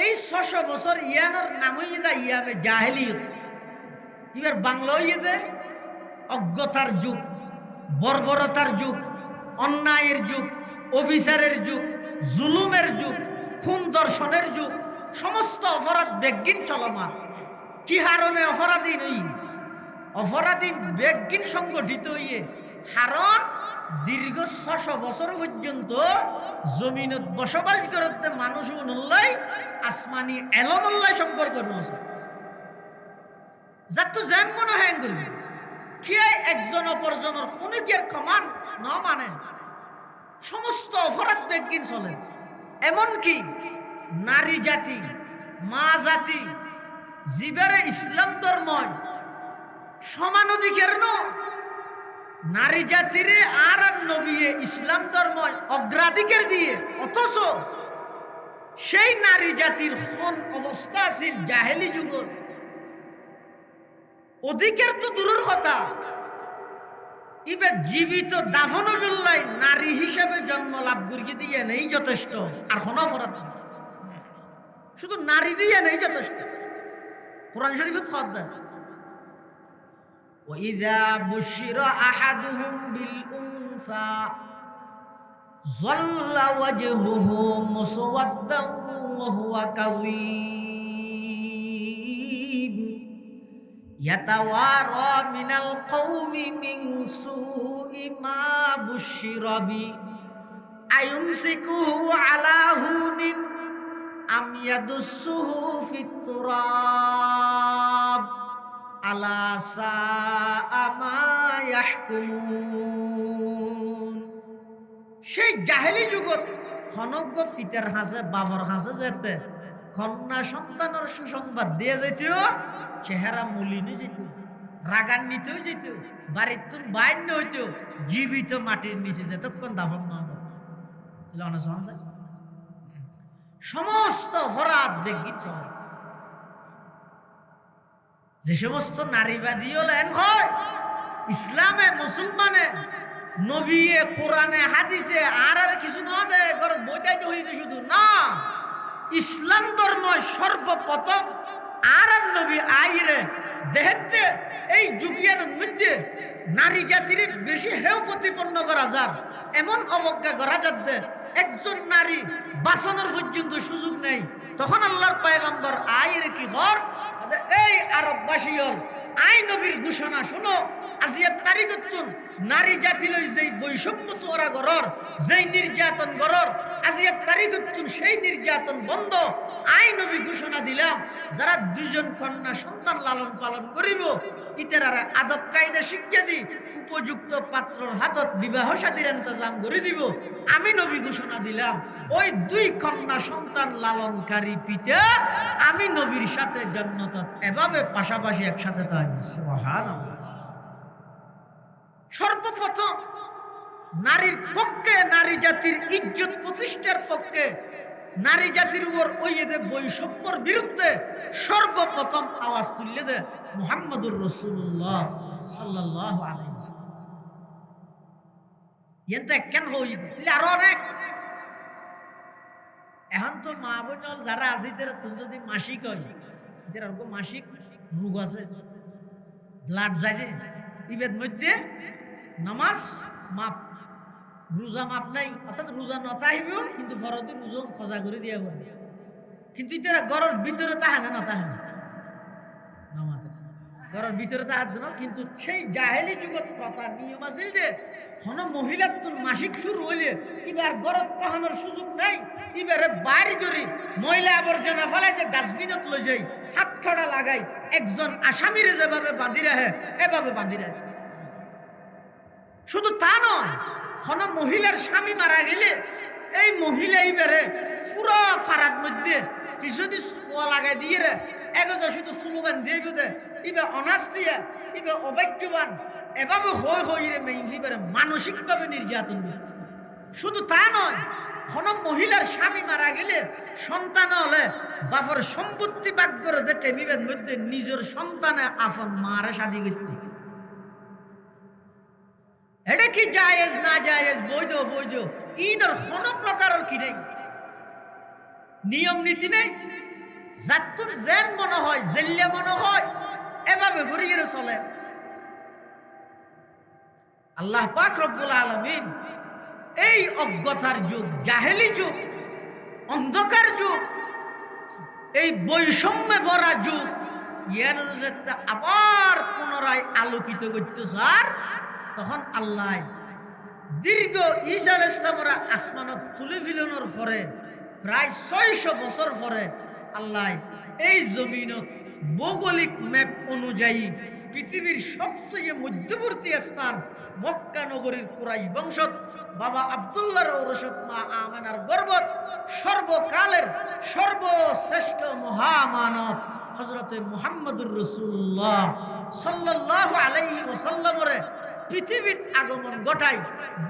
এই 600 বছর ইয়ানোর নাম হইদা ইয়ামে জাহেলিয়ত। এবার বাংলা হইদে অজ্ঞতার যুগ, বর্বরতার যুগ, অন্যায়ের যুগ, অবিচারের যুগ, জুলুমের যুগ, খুন দর্শনের যুগ, সমস্ত অপরাধ বেগিন চলমান। কি হারণে অপরাধী নই, অপরাধী বেগিন সংগঠিত হইয়ে কারণ দীর্ঘ 600 বছর পর্যন্ত জমিনত বসবাস করতে মানুষ উন্নল্লাই আসমানি এলমল্লাই সম্পর্ক নছে। যার তো যেমন হ্যাং করবে কি একজন অপরজনের কোনো কি আর কমান ন মানে সমস্ত অপরাধ বেগিন চলে। এমনকি নারী জাতি, মা জাতি, জীবের ইসলাম ধর্ময় সমান অধিকার ন, নারী জাতিরে আর নবী ইসলাম ধর্ম অগ্রাধিকার দিয়ে, অথচ সেই নারী জাতির কোন অবস্থা ছিল জাহেলি যুগ। অধিকার তো দূরের কথা, এবার জীবিত দাফনবিল্লাই নারী হিসেবে জন্ম লাভ করিয়ে দিয়ে নেই যথেষ্ট, আর কোন অপরাধ শুধু নারী দিয়ে নেই যথেষ্ট। কোরআন শরীফে খদ্দা وَإِذَا بُشِّرَ أَحَدُهُمْ بِالْأُنثَى ظَلَّ وَجْهُهُ مُسْوَدًّا وَهُوَ كَظِيمٌ يَتَوَارَى مِنَ الْقَوْمِ مِنْ سُوءِ مَا بُشِّرَ بِهِ أَيُمْسِكُهُ عَلَى هُونٍ أَمْ يَدُسُّهُ فِي التُّرَابِ আলা সাআ মা ইয়াহকুমুন। সেই জাহেলি যুগত হনজ্ঞ ফিতের হাসে বাবর হাসে যেতে কন্যা সন্তানের সুসংবাদ দিয়ে যেতেও চেহারা মলিনে যেত, রাগান্বিতও যেত, বাড়ির তুন বাইন্য হইত, জীবিত মাটির নিচে যতক্ষণ দাফন না হবে সমস্ত অপরাধ বেগিত চলে। যে সমস্ত নারীবাদী হলেন হয় ইসলামে, মুসলমানে, নবীয়ে, কোরআনে, হাদিসে আর কিছু না দেয় ঘর বইটাইতে হইতে শুধু না, ইসলাম ধর্ম সর্বপ্রথম আর নবী আইরে দেখতে এই যুগিয়ানের মধ্যে নারী জাতির বেশি হেও প্রতিপন্ন করা যার, এমন অবজ্ঞা করা যাচ্ছে একজন নারী বাঁচানোর পর্যন্ত সুযোগ নেই। তখন আল্লাহর পয়গম্বর আইরে কি ঘর এই আরববাসী হল আই নবীর ঘোষণা শুনো, আজিয়ার তারিখতুন নারী জাতি লই যেই বৈষম্য তোরা গরর, যেই নির্যাতন গরর, আজিয়ার তারিখতুন সেই নির্যাতন বন্ধ। আই নবী ঘোষণা দিলাম যারা দুজন কন্যা সন্তান লালন পালন করিব ইতারারে আদব কায়দা শিক্ষা দি উপযুক্ত পাত্রর হাতত বিবাহ শাদীর ইন্তজাম করে দিব। আমি নবী ঘোষণা দিলাম ওই দুই কন্যা সন্তান লালনকারী পিতা আমি নবীর সাথে জান্নাতত এভাবে পাশাপাশি একসাথে থাকবে। সুবহানাল্লাহ। সর্বপ্রথম নারীর পক্ষে, নারী জাতির ইজ্জত প্রতিষ্ঠার পক্ষে, নারী জাতির উপর ওই এদের বৈষম্যর বিরুদ্ধে সর্বপ্রথম আওয়াজ তুললে দে মুহাম্মদুর রাসূলুল্লাহ সাল্লাল্লাহু আলাইহি ওয়াসাল্লাম। এনতে কেন হইবে আরো অনেক। এখন তো মা বোন যারা আছে তারা তুমি যদি মাসিক হয় এদের আর মাসিক রোগ আছে, ব্লাড যায় দে ইবেদ মধ্যে নামাজ মাপ, রোজা মাপ নাই, অর্থাৎ রোজা নতাইবেও কিন্তু ফরদি রোজা খোঁজা করে দিয়া বলে, কিন্তু এরা ঘরের ভিতরে তাহা না তাহা না নামাজ ঘরের ভিতরে তাহার না। কিন্তু সেই জাহেলি যুগত কথা নিয়ম আছিল যে হন মহিলার তোর মাসিক শুরু হইলে এবার ঘরত তাহানোর সুযোগ নাই, এবারে বাইরে করি মহিলা আবর্জনা ফেলাইতে ডাস্টবিনত লই যাই, হাত খড়া লাগাই একজন আসামিরে যেভাবে বাঁধি রাখে এভাবে বাঁধি রাখে। শুধু তা নয়, হন মহিলার স্বামী মারা গেলে এই মহিলা এইবারে পুরো ফারাত মধ্যে কিছুদি সোয়া লাগাই দিয়ে রে এগোজা শুধু স্লোগান দিয়ে দে ইবে অনাস্তিয়া ইবে অবাক্যবান এভাবে হই রে মেইবারে মানসিকভাবে নির্যাতন। শুধু তা নয়, হন মহিলার স্বামী মারা গেলে সন্তান হলে বাপর সম্পত্তি ভাগ করে দেখে বিভেদ মধ্যে নিজের সন্তানে আফা মারা শাদি করতে। এটা কি জায়েজ না জায়েজ, বৈধ বৈধ, ইনর কোন প্রকারের কি নেই, নিয়ম নীতি নেই। যাতুন জেন মনে হয় জেল্লে মনে হয় এভাবে ঘুরে গিয়ে চলে। আল্লাহ পাক রব্বুল আলামিন এই অজ্ঞতার যুগ, জাহেলি যুগ, অন্ধকার যুগ, এই বৈষম্যে ভরা যুগ ইয়ার আবার পুনরায় আলোকিত করতেছে। আর তখন আল্লাহ দীর্ঘ ঈসা আলাইহিস সালামের আসমানত তুলে ফিলানোর পরে প্রায় 600 বছর পরে আল্লাহ এই জমিনত ভৌগোলিক ম্যাপ অনুযায়ী পৃথিবীর সবচেয়ে মধ্যবর্তী স্থান মক্কা নগরীর কুরাইশ বংশত বাবা আব্দুল্লাহর ঔরসত মা আমেনার গর্ভত সর্বকালের সর্বশ্রেষ্ঠ মহামানব হযরতে মুহাম্মদুর রাসূলুল্লাহ সাল্লাল্লাহু আলাইহি ওয়াসাল্লামের পৃথিবীর আগমন ঘটায়।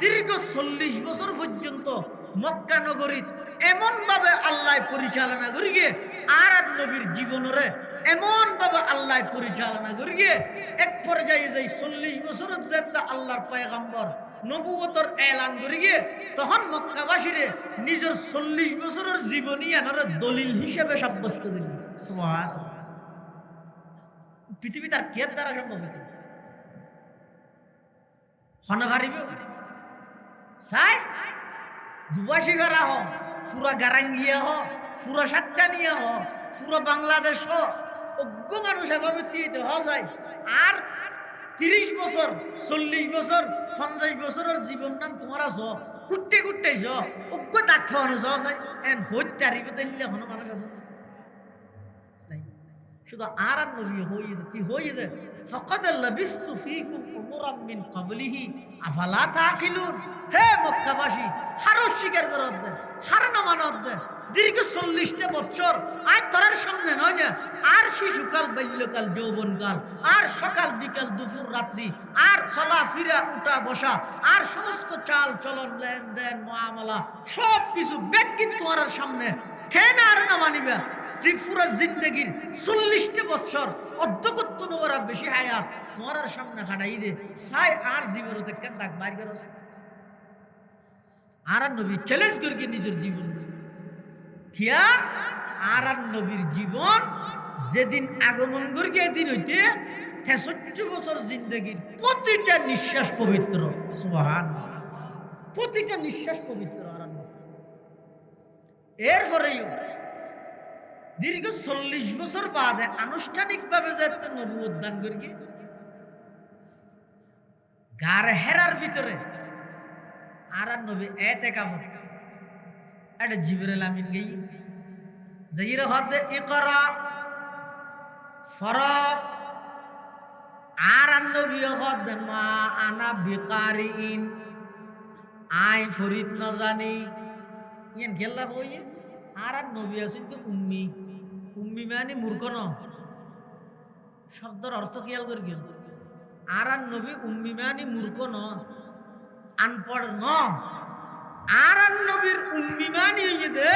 দীর্ঘ 40 বছর পর্যন্ত মক্কা নগরীত এমন ভাবে আল্লাহ পরিচালনা করি গিয়ে আর নবীর জীবনরে এমন ভাবে আল্লাহ পরিচালনা করি গিয়ে এক পর্যায়ে যাই 40 বছরের যেটা আল্লাহর পয়গম্বর নবুয়তর এলান করি গিয়ে তখন মক্কাবাসীরে নিজের 40 বছরের জীবনী এনার দলিল হিসেবে সাব্যস্ত করেছে। সুবহানাল্লাহ। পৃথিবী তার কে দ্বারা সম্ভব হতো হনভারিব সাই দুবাসী গারা হ, পুরা গারাঙ্গিয়া হ, পুরা সাতকানিয়া হ, পুরা বাংলাদেশ হ, অজ্ঞ মানুষ এভাবে তিয়েতে হ যায়। আর 30 বছর 40 বছর 50 বছরের জীবন নাম তোমার আস কুট্টে কুট্টাইছ অজ্ঞ দাগ ফানো যাওয়া যায় এন হত্যারিবে দিলে হন মানুষ আছে শুধু আর নবী হইয়ে কি হইয়ে দে ফাকাদ লাবিস্তু ফীকুম উমরাম মিন ক্বাবলিহি আফালা তাকিলুন। হে মক্কাবাসী, হারো স্বীকার করত দে, হার না মানত দে, দীর্ঘ 40টা বছর আজ তোর সামনে নয় না, আর শিশুকাল বাল্যকাল যৌবনকাল, আর সকাল বিকাল দুপুর রাত্রি, আর চলা ফিরা উঠা বসা, আর সমস্ত চাল চলন লেনদেন মুআমালা সব কিছু ব্যক্তি তোমার সামনে কেন আর না মানিবে পুরা জিন্দগির 40টা বছর অধ্যগত্ব নোরা বেশি হায়াত তোমার সামনে খাটাই দে সাই আর জীবন কেন দাগ বাইর করো আর নবী চ্যালেঞ্জ করি নিজের জীবন কিয়া আর নবীর জীবন যেদিন আগমন করি এদিন হইতে 63 বছর জিন্দগির প্রতিটা নিঃশ্বাস পবিত্র। সুবহানাল্লাহ। প্রতিটা নিঃশ্বাস পবিত্র। আর এরপরেও দীর্ঘ 40 বছর বাদে আনুষ্ঠানিকভাবে যাতে নবুয়ত দান করি গার হেরার ভিতরে আর নবী এতেকাফ এটা জিবরিল আমিন গই যাইরে হদে ইকরা ফরা আর নবী হদে মা আনা বিকারিন আই ফরিদ ন জানি ইয়েন খেলা হইয়ে আর নবী আছেন তো উম্মি উম্মি মানে মূর্খ ন শব্দের অর্থ খেয়াল করি গেল আর নবী উম্মি মানে মূর্খ ন আনপড় ন আর নবীর উম্মি মানে হইয়ে দে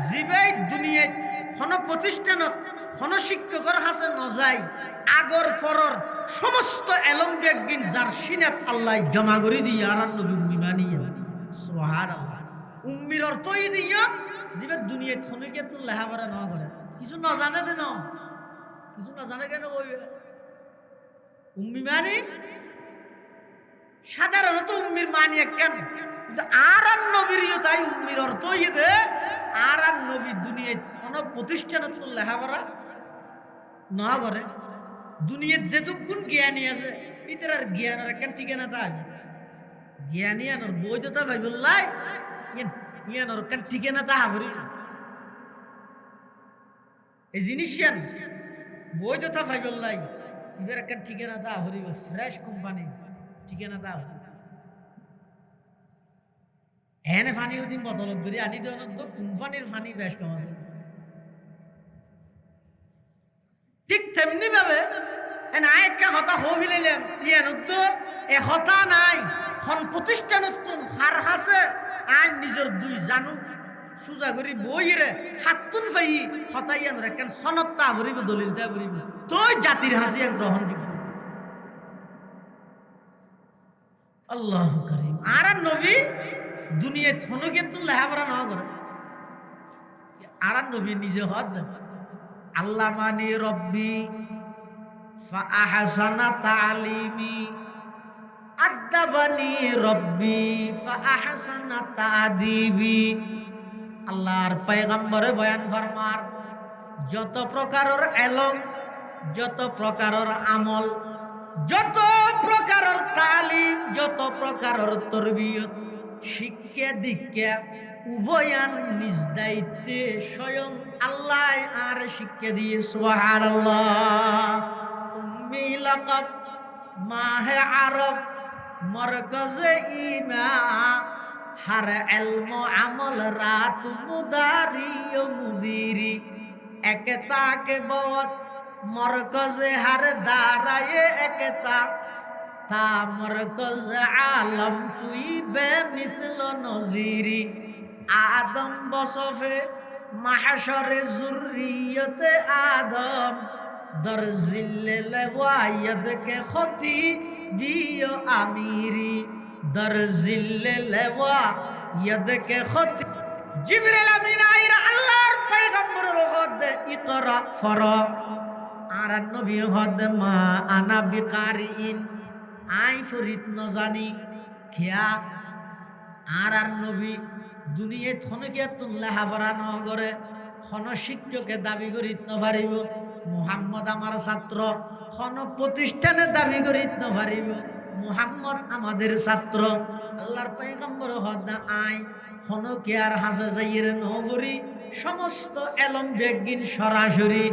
জিবাই দুনিয়ায় কোন প্রতিষ্ঠানত কোন শিক্ষকের হাসে ন যায় আগর ফরর সমস্ত এলম বেগিন যার সিনাত আল্লাহ জমা করে দিয়ে আর নবী উম্মি মানে সুবহানাল্লাহ উম্মির অর্থই দিয়া জিবে দুনিয়ায় থনকে তো লেখাপড়া ন করে কিছু ন জানে দে ন কিছু না জানে কেন কইবে উম্মি মানে সাধারণত উম্মির মানি কেন আর নবীর তাই উম্মির অর্থ দে আর নবী দুনিয়ায় কোন প্রতিষ্ঠানে তো লেখাপড়া না করে দুনিয়ার যেটুকুন জ্ঞানী আছে ইতার আর জ্ঞানের কেন ঠিকানা তা জ্ঞানী আনোর বৈধতা ভাইবল্লাই ইয়ানোর কেন ঠিকানা তা হাবরি এই জিনিস বৈধতা ভাইবল্লাই এবার একটা ঠিকানা তা হরিব ফ্রেশ কোম্পানি ঠিকানা তা এনে ফানি ওদিন বদলত করি আনি দেওয়ার তো কোম্পানির ফানি বেশ কম আছে ঠিক তেমনি ভাবে এনে আরেকটা কথা হইলাম ইয়ান তো এ হতা নাই হন প্রতিষ্ঠানত হার হাসে আই নিজের দুই জানু সুজা করি বইরে হাতুন ফাই হতাইয়ান রেখেন সনত্তা ভরিব দলিলটা ভরিব তুই জাতির হাসিয়া গ্রহণ দিব আল্লাহ করিম আর নবী দুনিয়ায় থনকে তো লেখাপড়া না করে আর নবী নিজে হদ আল্লাহ মানি রব্বি ফা আহসানা তালিমি আদাবানি রব্বি ফা আহসানা তাদিবি আল্লাহর পয়গম্বরে বয়ান ফরমার যত প্রকারের এলম যত প্রকারের আমল যত প্রকারের তালিম যত প্রকারের তরবিয়ত শিক্ষা দীক্ষা উভয়ান নিজ দায়িত্বে স্বয়ং আল্লাহ আর শিক্ষা দিয়ে সুবহানাল্লাহ উম্মি লাকাব মাহে আরব মরকজে ইমা हर इल्म अमल रात मुदारी मुदीरी एकता के बहुत मरकज हर दाराए एकता ता मरकज आलम तुई बेमिसल नजीरी आदम बसफे महशरे जुर्रियत आदम दर जिल्ले लवायद के खती बियो अमीरी दर जिल्ले लेवा यद के खत जिब्रील आमीन आइरा अल्लाहर पैगम्बर हद इकरा फरा আর নবী হদ মা আনা বিকারিন আই ফরিদ ন জানি খেয়া আর নবী দুনিয়ায় থনকে তুন লেখাপড়া ন করে খন শিক্ষকে দাবি করিত ন পারিব মুহাম্মদ আমার ছাত্র খন প্রতিষ্ঠানে দাবি করিত ন পারিব মুহাম্মদ আমাদের ছাত্র আল্লাহর পয়গম্বর হদা আই হন কে আর হাসে যাইরে নগরী সমস্ত এলম বেগিন সরাসরি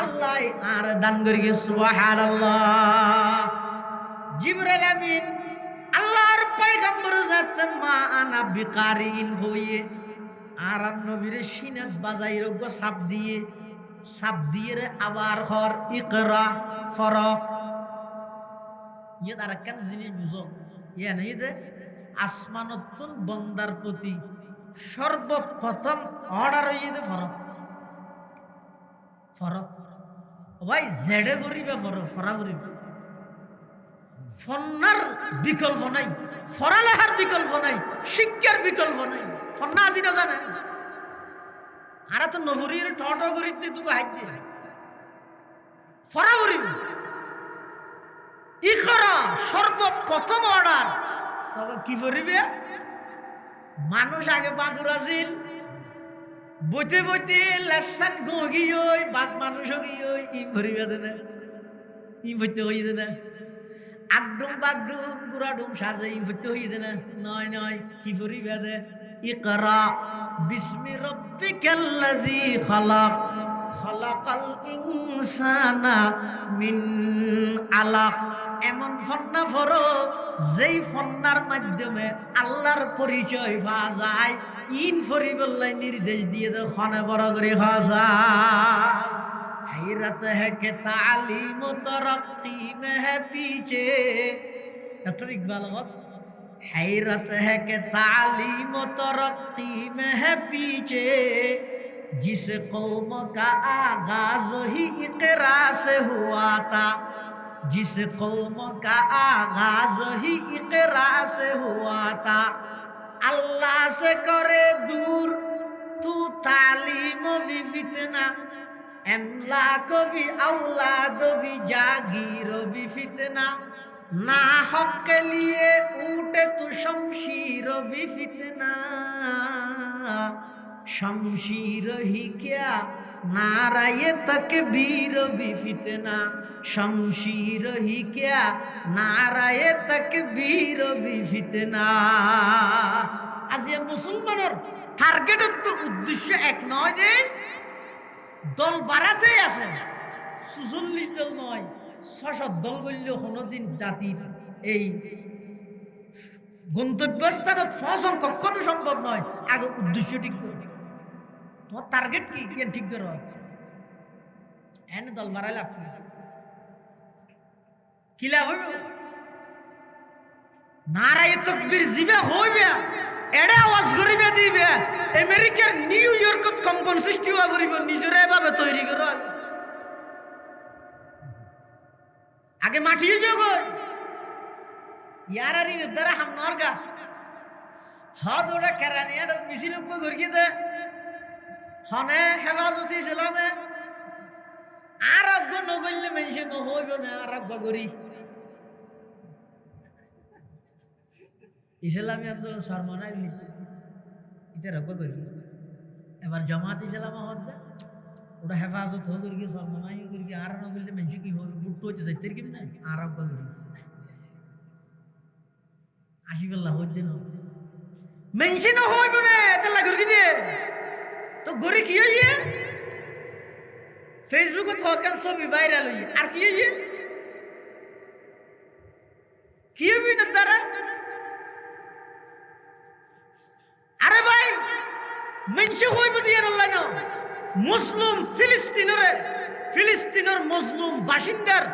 আল্লাহ আর দান করি সুবহানাল্লাহ জিবরাইল আমিন আল্লাহর পয়গম্বর জাত মা আনা বিকারিন হইয়ে আর নবীর সিনাত বাজাই রগ সাপ দিয়ে রে আবার হর ইকরা ফরা ইয়ে আর কেন জিনিস বুঝো ইয়ে নাই যে আসমানতুন বন্দার প্রতি সর্বপ্রথম অর্ডার হইয়ে দে ফরক ভাই জেডে করিবে ফরা করিবে ফন্নার বিকল্প নাই ফরালেহার বিকল্প নাই শিক্ষার বিকল্প নাই ফন্না আজি না জানে আর তো নভরির টট করিতে তুই হাইত দে ফরা করিবে ইকরা সর্বপ্রথম অর্ডার তবে কি করিবে মানুষ আগে বাঁধুর আছিল বইতে বইতে লেসান গি ওই বাদ মানুষ ওই ই ভরিবে দেনা ই বইতে হই দেনা আগডুম বাগডুম গুড়াডুম সাজে ই বইতে হই দেনা নয় কি করিবে দে ইকরা বিসমি রাব্বিকাল্লাযী খালাক খালাকাল ইনসানা মিন আলাক। এমন ফন্না পড়ো যেই ফন্নার মাধ্যমে আল্লাহর পরিচয় পাওয়া যায়। ইন ফরিবল্লাই নির্দেশ দিয়ে দাও খানে বড় করে খাসা। हैरत है कि तालीम तरक्की में है पीछे। डॉक्टर इकबाल हैरत है कि तालीम तरक्की में है पीछे, जिस कौम का आगाज ही इकरा से हुआ था, जिस कौम का आगाज ही इकरा से हुआ था। अल्लाह से करे दूर तू तालीम भी फितना, एमलाक भी औलाद भी जागीर भी फितना, ना हक के लिए उठे तू शमशीर भी फितना, शमशीर ही क्या नाराये तकबीर भी फितना, शमशीर ही क्या नाराये तकबीर भी फितना। आज ये मुसलमानों टार्गेट तो उद्देश्य एक नय दे দল বাড়াতে আছে। ৪৬ দল নয়, ৬০০ দল করলেও কোনোদিন জাতির এই গন্তব্যস্থানত পৌঁছানো কখনো সম্ভব নয়। আগে উদ্দেশ্য ঠিক করো, তোমার টার্গেট কি ঠিক করো। এনে দল বাড়াইলে আপনি কি লাভ হইবে? নারায়ে তাকবীর জিবে হইবে, এড়ে আওয়াজ করিবে দিবে। আমেরিকার নিউ ইয়র্কত কম্পন সৃষ্টি হওয়া করিব, নিজরে এভাবে তৈরি করো। আগে মাটিয়ে যোগ ইয়ার আর দ্বারা হামনার গা হদ ওটা কেরানিয়া মিছিল ঘুরিয়ে দে হনে হেফাজতি ছিলামে আর অজ্ঞ নগরলে মেনশে নহইব না। আর অজ্ঞা করি ইসলামী আন্দোলন সরমনাই লিস এটা রক্ষ করি। এবার জামাত ইসলাম হদ্দা ওটা হেফাজত হো করি সরমনাই করি আর নগরলে মেনশে কি হল বুট হইতে যাইতে কি না। আর অজ্ঞা করি আশিবাল্লাহ হইতেন মেনশে নহইব না এত লাগর কি দে তো গরি কি হইয়ে ফেসবুকে থকান ছবি ভাইরাল হইয়ে আর কি হইয়ে কি হবি না তারা। আরে ভাই মেনশে হইব দিয়ে আল্লাহ না মুসলিম ফিলিস্তিনের মুসলিম বাসিন্দার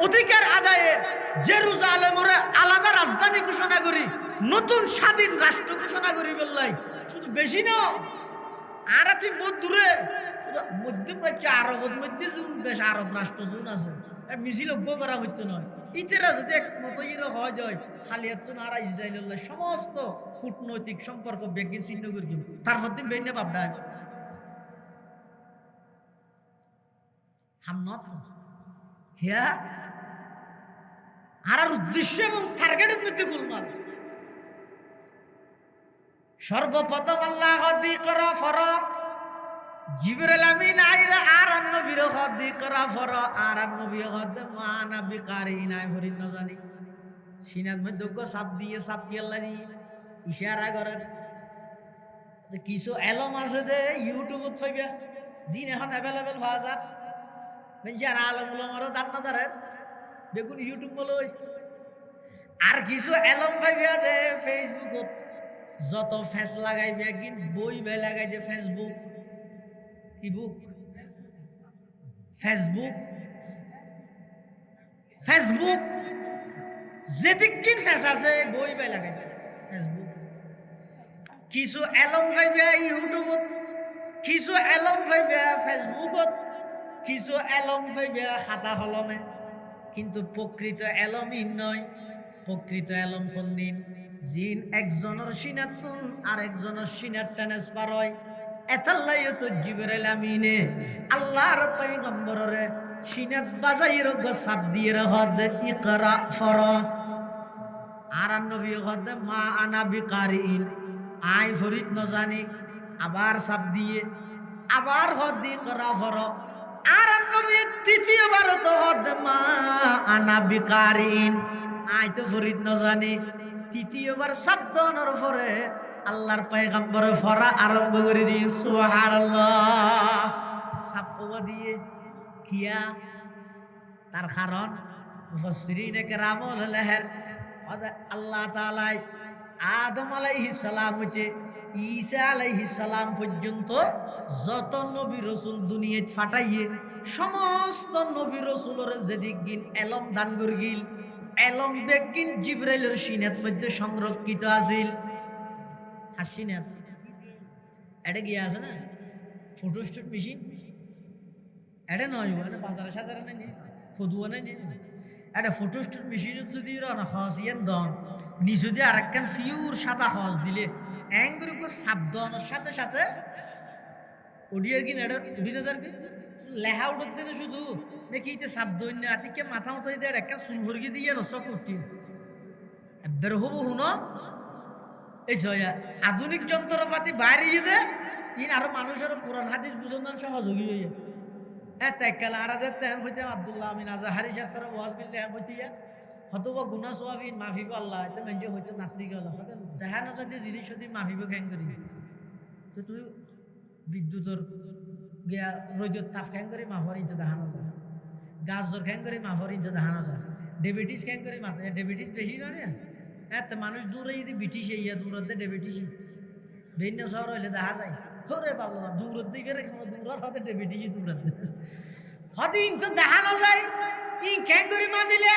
অধিকার আদায়ে জেরুজালেমের আলাদা রাজধানী ঘোষণা করি, নতুন স্বাধীন রাষ্ট্র ঘোষণা করি বললাই। শুধু বেশি না আর তুই বহুত দূরে মধ্যপ্রাচ্য আরবের মধ্যে জুন দেশ আরব রাষ্ট্র জুন আছে মিছিল অজ্ঞ করা হইতো নয়। ইতেরা যদি একমত ইয়ে হয় যায় খালি এত নারা ইসরায়েলের সমস্ত কূটনৈতিক সম্পর্ক বেগিন ছিন্ন করে দিব। তারপর দিন বেনে ভাবনা হামনত হ্যাঁ আর উদ্দেশ্য এবং টার্গেটের মধ্যে গোলমাল। সর্বপ্রথম আল্লাহ দিকরা ফর জিবরিল আমিন আইরা আর নবীর দিকরা ফর আর নবী হদ মানা বিকারিন আই ফরিন না জানি সিনাত মধ্যে গো সাপ দিয়ে সাপ কি আল্লাহ দি ইশারা করেন। কিছু এলম আছে দে ইউটিউবত পাইবা জিন এখন অ্যাভেলেবল বাজার যারা আলম উলামারও দান না ধরেন বেগুন ইউটিউব বলই। আর কিছু এলম পাইবা দে ফেসবুকত যত ফেস লাগাইবে কিন বই বে লাগাই দে ফেসবুক কি বুক ফেসবুক যেদিক কিন ফেস আছে বই বে লাগাই ফেসবুক। কিছু এলম পাইবা ইউটিউবত, কিছু এলম পাইবা ফেসবুকত, কিছু এলম পাইবা খাতা কলমে। কিন্তু প্রকৃত এলমই নয়। প্রকৃত এলম কোনদিন জিন একজনের সিনাতুন আর একজনের সিনাত ট্রান্সফার হয়। এতাল্লাইও তো জিবরিল আমিনে আল্লাহর পয়গম্বররে সিনাত বাজাইর গো সাপ দিয়ে রহদ ইকরা ফর আর নবী হদ মা আনা বিকারিন আই ফরিদ ন জানি আবার সাপ দিয়ে আবার হদ ইকরা ফর আর নবী তৃতীয়বার তো হদ মা আনা বিকারিন আই তো ফরিদ ন জানি তৃতীয়বার শব্দনের পরে আল্লাহর পয়গম্বরে ফরা আরম্ভ করে দিয়ে সুবহানাল্লাহ সাপওয়া দিয়ে কিয়া তার কারণ মুফাসসিরিনে কেরাম লেহের আল্লাহ তাআলা আদম আলাইহিস সালাম হইতে ঈসা আলাইহিস সালাম পর্যন্ত যত নবী রাসূল দুনিয়াত ফাটাইয়ে সমস্ত নবী রাসূলের যেদিক গিন এলম দান করিল এলম বেগিন জিবরাইলের সিনাত মধ্যে সংরক্ষিত আছিল হাসিনাত এটা গিয়া আছে না ফটোস্টেট মেশিন এটা নয় মানে বাজারে সাজারে নাই ফদুয়া নাই এটা ফটোস্টেট মেশিন যদি রানা খাসিয়ান দন নিচে দিয়ে আরেকখান ফিউর সাদা হজ দিলে অ্যাঙ্গুর উপর সাবধানের সাথে সাথে ওডিয়ার কি এটা উড়ি নজার কি লেহা উঠত দিনে শুধু নাকি ইতে সাবধান না আতিকে মাথা মতো দিয়ে একটা চুল ভরগি দিয়ে নসব করছি বের হবো হুনো এই আধুনিক যন্ত্রপাতি বাইরে যেতে ইন আরো মানুষের কোরআন হাদিস বুঝানো সহযোগী হইয়া এতেকালা আর যে তেম হইতে আব্দুল্লাহ আমিন আজহারি সাহেব তারা ওয়াজ বিলতে এম হইতিয়া হতবা গুনাহ সওয়াবিন মাফিব আল্লাহ এটা মেনজে হইতে নাস্তিক হলো দেখা না যদি জিনিস যদি মাফিব ক্যাং করি তো তুই বিদ্যুতের গিয়া রোদের তাপ ক্যাং করে মাফর ইনতে দেখানো যায় গাছ জোর ক্যাং করে মাফর ইনতে দেখানো যায় ডায়াবেটিস ক্যাং করে মাথা ডায়াবেটিস বেশি না রে এত মানুষ দূরে যদি ব্রিটিশ ইয়া দূরতে ডায়াবেটিস ভিন্ন শহর হইলে দেখা যায় ওরে বাবা দূরের দিকে রেখে দূরের হতে ডায়াবেটিস দূরতে হতে ইনতে দেখানো যায় ই ক্যাং করে মামিলে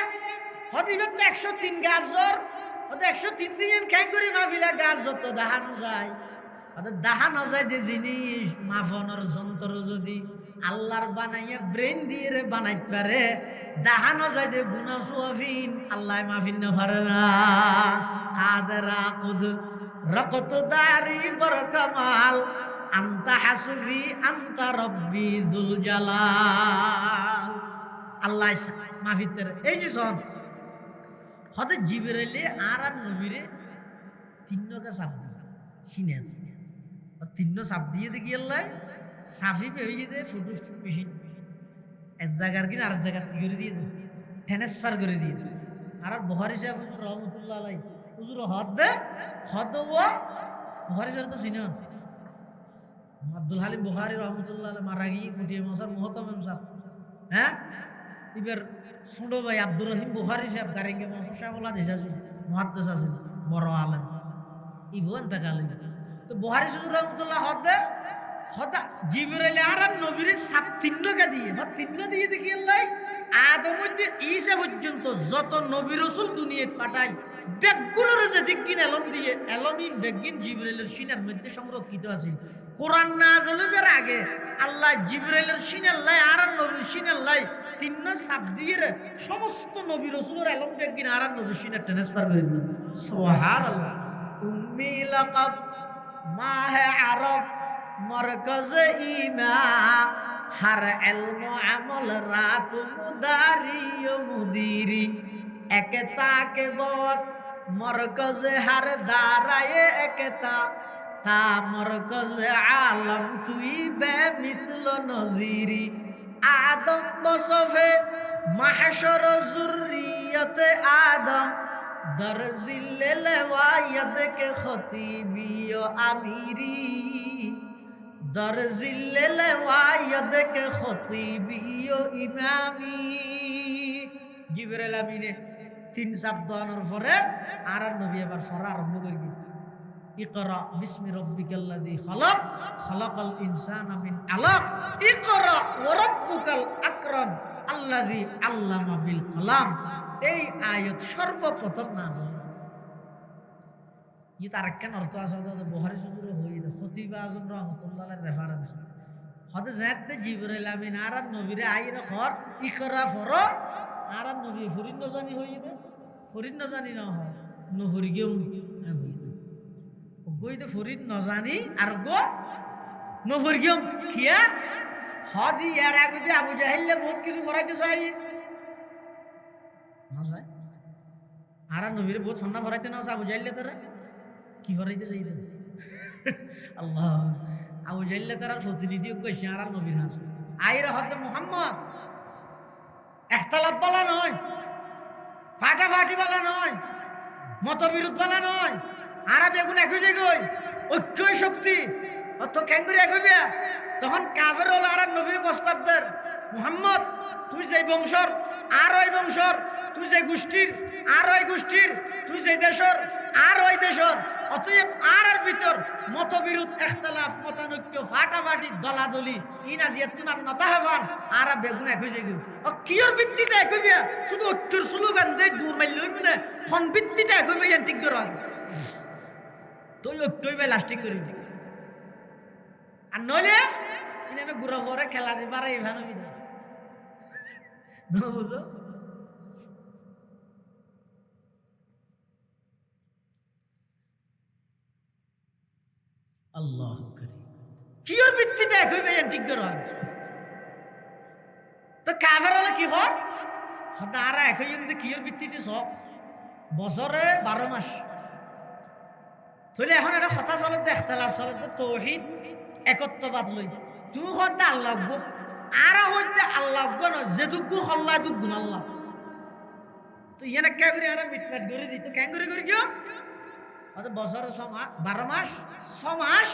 হতে ইবে 103 গাছ জোর হতে 103 দিন ক্যাং করে মাফিলা গাছ যত দেখানো যায় হতে দেখানো যায় যে জিনিস মাফনের যন্ত্র যদি আল্লাহর বানাইয়া ব্রেন দিয়ে রে বানাইতে পারে দেখানো যায় যে গুনাহ সুয়াফিন আল্লাহ মাফিন না পারে না কাদরা কুদ রকত দারি বরকামাল আনতা হাসবি আনতা রব্বি যুল জালাল আল্লাহ মাফিত করে এই যে সন হতে জিবরাইলে আর নবীরে তিনটা চাপ শিনেন তিনটা চাপ দিয়ে দেখি আল্লাহ সাফি হয়ে যেতে ফটো মেশিন এক জায়গার কিনা আর জায়গা কি করে দিয়ে ট্রান্সফার করে দিয়ে আর বুখারী সাহেব রহমতুল্লাহ আলাই হুজুর হদ দে হদ ও বুখারী সাহেব তো চিনেন আব্দুল হালিম বুখারী রহমতুল্লাহ আলাই মারা গিয়ে ফুটিয়ে মশার মহতম সাহেব হ্যাঁ এবার ছোট ভাই আব্দুর রহিম বুখারী সাহেব গারিঙ্গে মশার সাহেবলা দেশ আছে মুহাদ্দিস আছে বড় আলেম ইবো এন্তেকাল তো বুখারী হুজুর রহমতুল্লাহ হদ দে হতা জিবরাইল আর নবীর সাপ তিনটা দিয়ে বা তিনটা দিয়ে দেখি আল্লাহ আদম হইতে ঈসা পর্যন্ত যত নবী রাসূল দুনিয়াতে পাঠাই বেগুলোর যে দিকিন এলম দিয়ে এলমিন বেগিন জিবরাইলের সিনার মধ্যে সংরক্ষিত আছে কোরআন নাযিলের আগে আল্লাহ জিবরাইলের সিনাল্লাহ আর নবীর সিনাল্লাহ তিনটা সাপ দিয়ে সমস্ত নবী রাসূলের এলম বেগিন আর নবীর সিনার ট্রান্সফার করে দিল সুবহানাল্লাহ উম্মি লাকাব মাহে আরব মরকজ ইমা হার ইলম আমল রাত মুদারি ও মুদিরি একতা কে বত মরকজ হার দারায়ে একতা তা মরকজ আলম তুই বে মিসল নজিরি আদম বসফে মাহশর যুররিয়ত আদম দরজিল লওয়ায়দ কে খতিবি ও আমিরি দরজিল লওয়ায়দ কে খতিবি ও ইমামি জিবরাইল আমিনে তিন শব্দানোর পরে আর নবী এবার পড়া আরম্ভ করবি ইকরা বিসমি রাব্বিকাল্লাযী খালাক খালাকাল ইনসানা মিন আলাক ইকরা ওয়া রাব্বুকাল আকরাম আল্লাযী আল্লামা বিল কলাম এই আয়াত সর্বপ্রথম নাযিল ই তার কেন অর্থ আছে বুখারী হুজুর হই খতিব আযম রাহমাতুল্লাহ আলাইহি রেফারেন্স হতে যাতে জিবরাইল আমিন আর নবীরে আইরা খর ইকরা ফরো আর নবী ফরিন ন জানি হই দে ফরিন ন জানি না হয় নহরি গেম গইতে ফরিদ ন জানি আর গো নহরি গেম কিয়া হদি এর আগে যে আবু জাহেল বহুত কিছু করাইতে চাই না চাই আর নবীরে বহুত সন্না করাইতে না আবু জাহেল তারা কি করাইতে চাই আল্লাহ আবু জাহেল তারা প্রতিনিধি কইছে আর নবীর হাস আইরা হতে মুহাম্মদ ইখতিলাফ বলা নয় ফাটাফাটি বলা নয় মতবিরোধ বলা নয় আর বেগুন এক হয়ে যায় কই ঐক্যই শক্তি অত কেন করে এক হইবে তখন কাফের হল আর নবীর প্রস্তাব দেন মুহাম্মদ তুই যে বংশর আর ওই বংশর তুই যে গোষ্ঠীর আর ওই গোষ্ঠীর তুই যে দেশর আর ওই দেশর অতএব আর ভিতর মতবিরোধ ইখতিলাফ মতানৈক্য ফাটাফাটি দলাদলি ইনাজিয়াত তুনার নতা হবান আর বেগুন এক হয়ে যায় ও কিয়র ভিত্তিতে এক হইবে শুধু ঐক্যর স্লোগান দে দূর মাইল হইবে না কোন ভিত্তিতে এক হইবে ঠিক করে তুই ঐক্য হইবে লাস্টিং করি আর নইলে ইনে গুড়া করে খেলা দিতে পারে এভাবে বুঝলো আল্লাহ কিয়র ভিত্তিতে এক হইবে ঠিক করে তো কাফের হলে কি হর সদারা এক হইবে কিয়র ভিত্তিতে সব বছরে 12 মাস তাহলে এখন এটা কথা চলে ইখতিলাফ চলে তাওহীদ একত্ববাদ লই তুই হতে আল্লাহ গো আর হতে আল্লাহ গো না যে দুগু হল্লা দুগু আল্লাহ তো ইয়ানে কে করে আর মিটমাট করে দিত কেন করে কিও অত বছর 12 মাস 6 মাস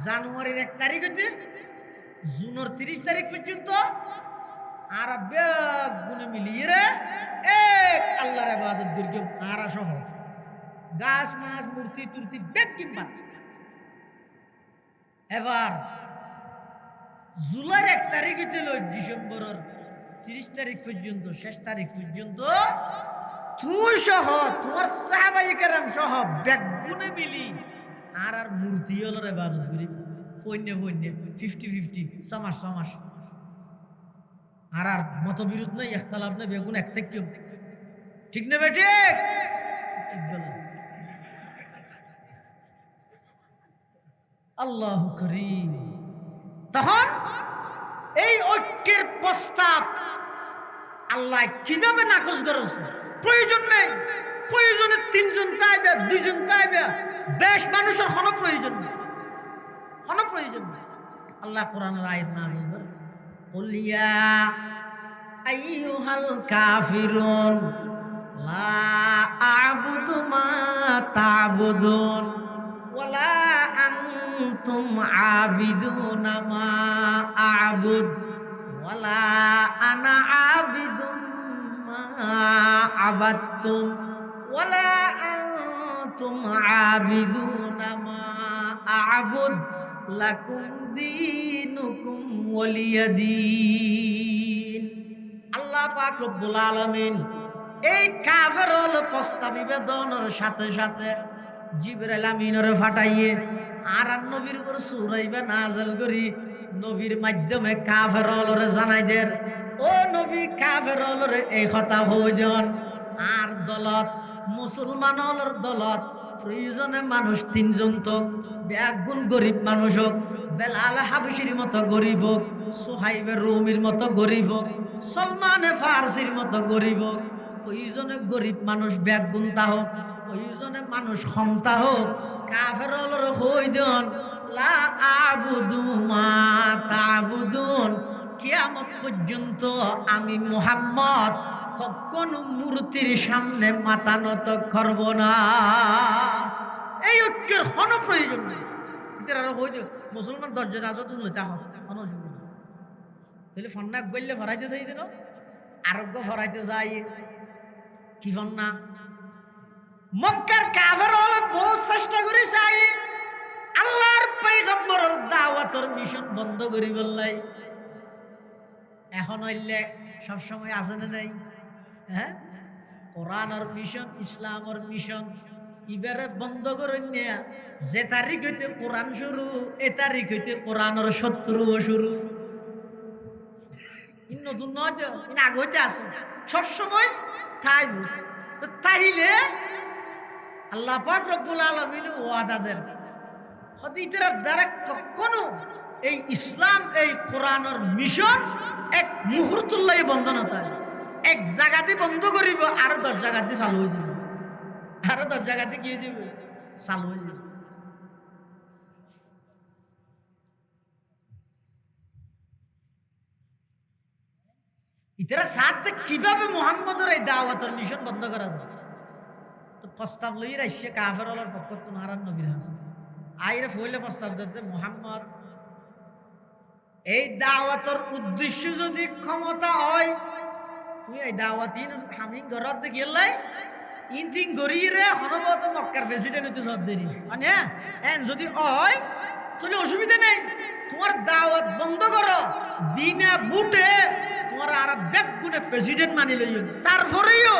জানুয়ারির 1 তারিখ হইতে জুনের 30 তারিখ পর্যন্ত আর বেগুনে মিলিয়ে রে এক আল্লাহর ইবাদত করি আর সহ গাছ মাছ মূর্তি তুর্তি বেগ কিংবা এবার জুলাইয়ের 1 তারিখ হইতে লই ডিসেম্বরের 30 তারিখ পর্যন্ত শেষ তারিখ পর্যন্ত তুই সহ তোমার সাহাবায়ে কেরাম সহ বেগুনে মিলি আর মূর্তি হলো ইবাদত করি ফইনে 50-50 সমাস আর মতবিরোধ নাই ইখতিলাফ নাই বেগুন এক থেকে ঠিক না বেটি ঠিক বলে আল্লাহু করিম তখন এই ঐক্যের প্রস্তাব আল্লাহ কিভাবে নাকচ করেছে প্রয়োজন নেই প্রয়োজনে 3 জন চাইবে 2 জন চাইবে বেশ মানুষের কোনো প্রয়োজন নেই আল্লাহ কোরআনের আয়াত নাযিল করে কুল ইয়া আইয়ুহাল কাফিরুন লা আ'বুদু মা তা'বুদুন ওয়ালা আনতুম আবিদুনা মা আ'বুদ ওয়ালা আনা আবিদুম মা আবাদতুম ওয়ালা আনতুম আবিদুনা মা আ'বুদ লাকুম দীনুকুম ওয়ালিয়াদিন আল্লাহ পাক রব্বুল আলামিন এই কাফের হল প্রস্তাব নিবেদনের সাথে সাথে জিবরাইল আমিনরে ফাটাইয়ে আর নবীর উপর সূরা নাযিল করি নবীর মাধ্যমে কাফের হলরে জানাই দের ও নবী কাফের হলরে এই কথা হইজন আর দলত মুসলমান হলর দলত প্রয়োজনে মানুষ 3 জন তো বেগুন গরিব মানুষ হোক বেলাল হাবশির মতো গরিব হোক সুহাইবে রুমির মতো গরিব হোক সলমানে ফারসির মতো গরিব হোক প্রয়োজনে গরিব মানুষ বেগুন তা হোক প্রয়োজনে মানুষ ক্ষমতা হোক কাফের হলর হইজন লা আবুদু মা তা'বুদুন কিয়ামত পর্যন্ত আমি মুহাম্মদ কখনো মূর্তির সামনে মাথা নত করব না এই ঐক্যের কোনো প্রয়োজন নেই এটার হইজ মুসলমান 10 জন আছো তুমি তা হবে কোনো অসুবিধা নেই তাহলে ফন্নাক বললে ফরাইতে চাই দিন আরোগ্য ফরাইতে যাই কি ফন্না মক্কার কাফের হলে বহুত চেষ্টা করে চাই আল্লাহর পয়গম্বরের দাওয়াতের মিশন বন্ধ করি বললাই এখন হইলে সব সময় আছে না নাই হ্যাঁ কোরআনের মিশন ইসলামের মিশন ইবারে বন্ধ করে নিয়া যে তারিখ হইতে কোরআন শুরু এ তারিখ হইতে কোরআনের শত্রু শুরু নতুন নয় আগে হইতে আছে সবসময় তাই তো তাইলে আল্লাহ পাক রব্বুল আলামিন ওয়াদা দেন হদিতের দ্বারা কখনো এই ইসলাম এই কোরআনের মিশন এক মুহূর্তুল্লাহ বন্ধ না তাই এক জায়গাতে বন্ধ করিব আর 10 জায়গাতে চালু হয়ে যাবে আর 10 জায়গাতে কি হয়ে যাবে চালু হয়ে যাবে ইতারা সাথে কিভাবে মুহাম্মদের এই দাওয়াতের মিশন বন্ধ করা যায় তো প্রস্তাব লই রাইছে কাফের হলার পক্ষ তো নারায়ণ নবীর হাসে আইরে ফইলে প্রস্তাব দিতে মুহাম্মদ এই দাওয়াতের উদ্দেশ্য যদি ক্ষমতা হয় তুই এই দাওয়াতিন হামিং ঘরত দেখিলাই ইনথিং গরিরে হনবত মক্কার প্রেসিডেন্ট হইতে সদ দেরি মানে এন যদি হয় তাহলে অসুবিধা নেই তোমার দাওয়াত বন্ধ করো দিনে বুটে তোমার আর বেগুনে প্রেসিডেন্ট মানি লইও তারপরেও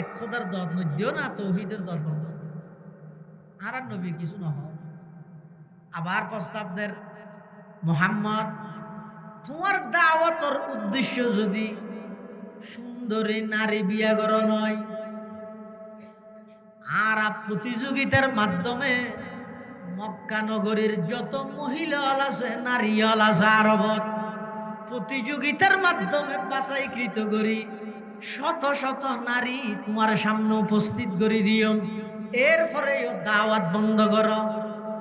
এক খোদার দদ নদিও না তৌহিদের দদ বন্ধ আর নবী কিছু না হয় আবার প্রস্তাব দের মুহাম্মদ তোমার দাওয়াতের উদ্দেশ্য যদি সুন্দরী নারী বিয়া করা নয় আর প্রতিযোগিতার মাধ্যমে মক্কা নগরীর যত মহিলা আছে নারী আছে আরবত প্রতিযোগিতার মাধ্যমে বাছাইকৃত করি শত শত নারী তোমার সামনে উপস্থিত করে দিও এরপরে দাওয়াত বন্ধ করো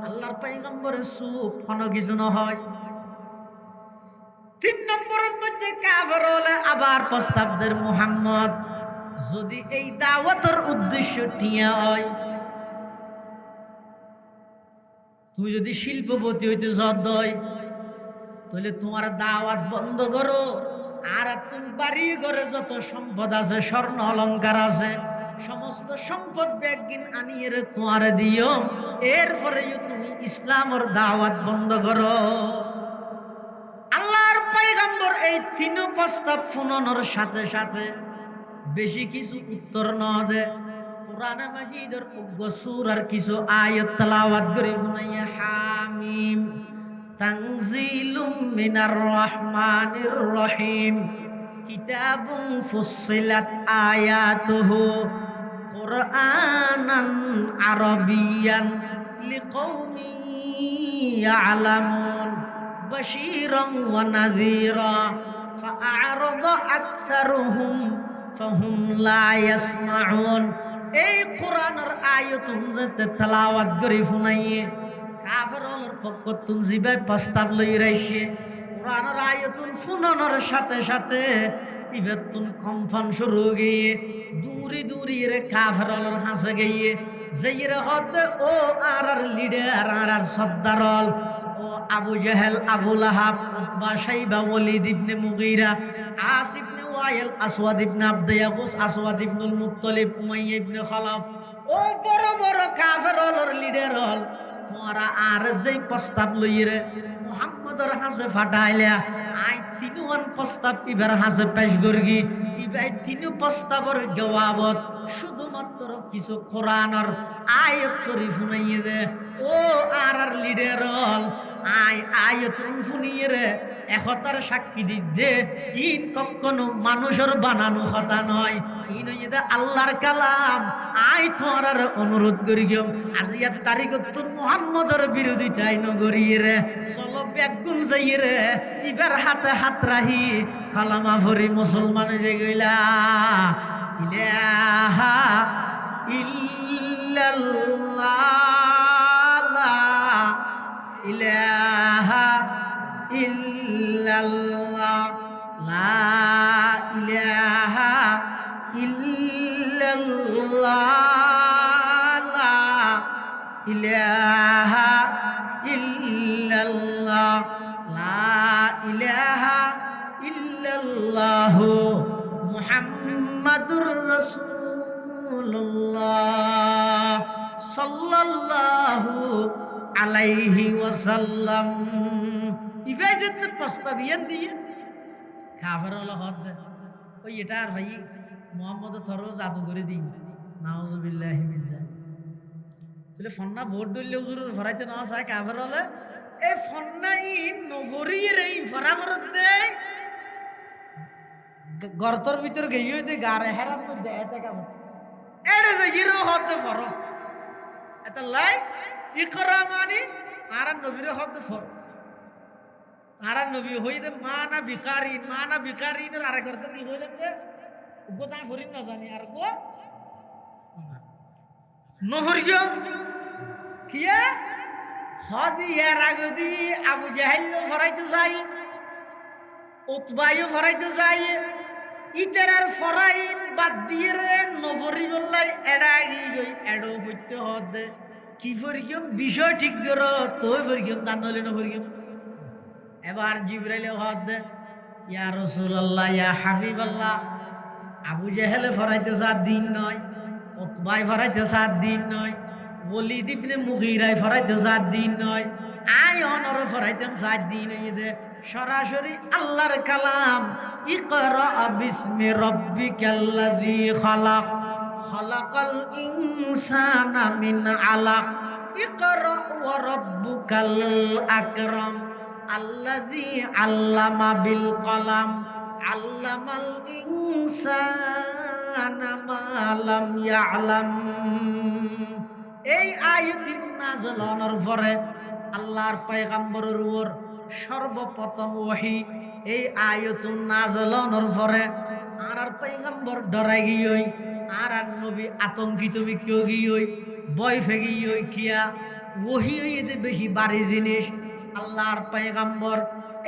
আল্লাহর পয়গম্বরের সুপ কোনো কিছু না হয় 3 নম্বরের মধ্যে কাফের হলে আবার প্রস্তাব দের মুহাম্মদ যদি এই দাওয়াতের উদ্দেশ্য টিয়া হয় তুই যদি শিল্পপতি হইতে যদ হয় তাহলে তোমার দাওয়াত বন্ধ করো আর তুমি বাড়ি ঘরে যত সম্পদ আছে স্বর্ণ অলংকার আছে সমস্ত সম্পদ ব্যাগিন আনিয়ে তোমার দিও এরপরে তুমি ইসলামের দাওয়াত বন্ধ করো আল্লাহর পয়গম্বর এই 3 প্রস্তাব শুনানোর সাথে সাথে বেশি কিছু উত্তর না দে কোরআনে মাজিদের সূরার কিছু আয়াত তেলাওয়াত করে শুনাইয়া হামিম তানজিলুম মিনার রহমানির রহিম কিতাবুন ফুসসিলাত আয়াতুহু কুরআনান আরাবিয়ান লিকাউমি ইয়ালামুন বাশীরান ওয়া নাযীরা ফাআরাদা আকসারুহুম ফাহুম লা ইয়াসমাউন এই কোরআনের আয়াতুন যেতে তেলাওয়াত করে শুনাইয়ে কাফেরদের পক্ষ তুন জিবাই প্রস্তাব লই রাইছে কোরআনের আয়াতুন শুনানোর সাথে সাথে ইবেতুন কম্পন শুরু গিয়ে দূরি দূরি রে কাফেরদের হাসে গিয়ে যেইরে হতে ও আর লিডার আর সর্দারল ও আবু জাহেল আবু লাহাব উতবা শাইবা ওয়ালিদ ইবনে মুগীরা আস ইবনে ওয়াইল আসওয়াদ ইবনে আব্দ ইয়াগুস আসওয়াদ ইবনুল মুত্তালিব উমাইয়া ইবনে খালাফ ও বড় বড় কাফেরদের লিডার হল তোমরা আর যেই প্রস্তাব লইরে মুহাম্মদের হাসে ফাটাইলা আই 3 প্রস্তাব ইবার হাসে পেশ করগি ইবাই 3 প্রস্তাবের জবাবত শুধুমাত্র কিছু কোরআনের আয়াত শরীফ শুনাইয়ে দে ও আর লিডার হল আই আয়াত শুনিয়ে রে একতার সাক্ষী দিতে ইন কখনো মানুষের বানানো কথা নয় ইন হইতে আল্লাহর কালাম আই তোমার অনুরোধ করি গিয়ে আজিয়ার তারিখত তোর মুহাম্মদের বিরোধিতাই নগরিয়ে রে চলো বেগুন যাইয়ে রে ইবার হাতে হাত রাহি কালামা ভরি মুসলমান যে গইলা ইলাহা ইল্লাল্লাহ লা ইলাহা ইল্লাল্লাহ লা ইলাহা ইল্লাল্লাহ লা ইলাহা ইল্লাল্লাহ লা ইলাহা ইল্লাল্লাহ মুহাম্মাদুর রাসূলুল্লাহ সাল্লাল্লাহু আলাইহি ওয়াসাল্লাম ইবাজত প্রস্তাবিয়ান দিয়ে কাফের হলো হদ ওই এটা আর ভাই মুহাম্মদ থরো জাদু করে দিই নাউজুবিল্লাহি মিন যালিক তাহলে ফন্না ভোট দিলে হুজুরের ভরাইতে না চায় কাফের হলে এই ফন্নাই নভরিয়ে রে ফরাফরত দেয় গর্তর ভিতর গইয়ে দে গারে হেরাত তো দেতে কাম এড়ে যে হিরো হতে ফর এত লাই ইকরা মানি আর নবীর হতে ফর আর নবী হইতে মানা বিকারিন আর করতে কি হইলেন যে গোটা ফরিন না জানি আর গো নহরিও কিয়া হদি এর আগদি আবু জাহেল ফরাইতে চাই উতবাইও ফরাইতে চাই ইতারার ফরাইন বাদ দিয়ে রে নভরি বললাই এড়া গই এড়ো হইতে হদে কি ফরিগম বিষয় ঠিক করো তোই ফরিগম দান হলে নভরিগম এবার জিবরাইল হদে ইয়া রাসূলুল্লাহ ইয়া হাবিবাল্লাহ আবু জেহেলে ফরাইতে 7 দিন নয় উতবাই ফরাইতে 7 দিন নয় ওলীদ ইবনে মুগীরাই ফরাইতে 7 দিন নয় আই অনর ফরাইতাম 7 দিন হইতে সরাসরি আল্লাহর কালাম ইকরা বিসমি রাব্বিকাল্লাযী খালাক খালাকাল ইনসানা মিন আলাক ইকরা ওয়া রাব্বুকাল আকরাম আল্লাযী আল্লামা বিল কলাম আল্লামাল ইনসানা মা লাম ইয়ালাম। এই আয়াতটি নাযিল হওয়ার পরে আল্লাহর পয়গম্বরের উপর সর্বপ্রথম ওহী এই আয়াত নাযিল হওয়ার পরে আর পয়গম্বর ডরাই গিয়ে আর নবী আতঙ্কিত বিকিও গিয়ে ভয় ফেগি কিয়া ওহী হইতে বেশি বাড়ি জিনিস আল্লাহর পয়গম্বর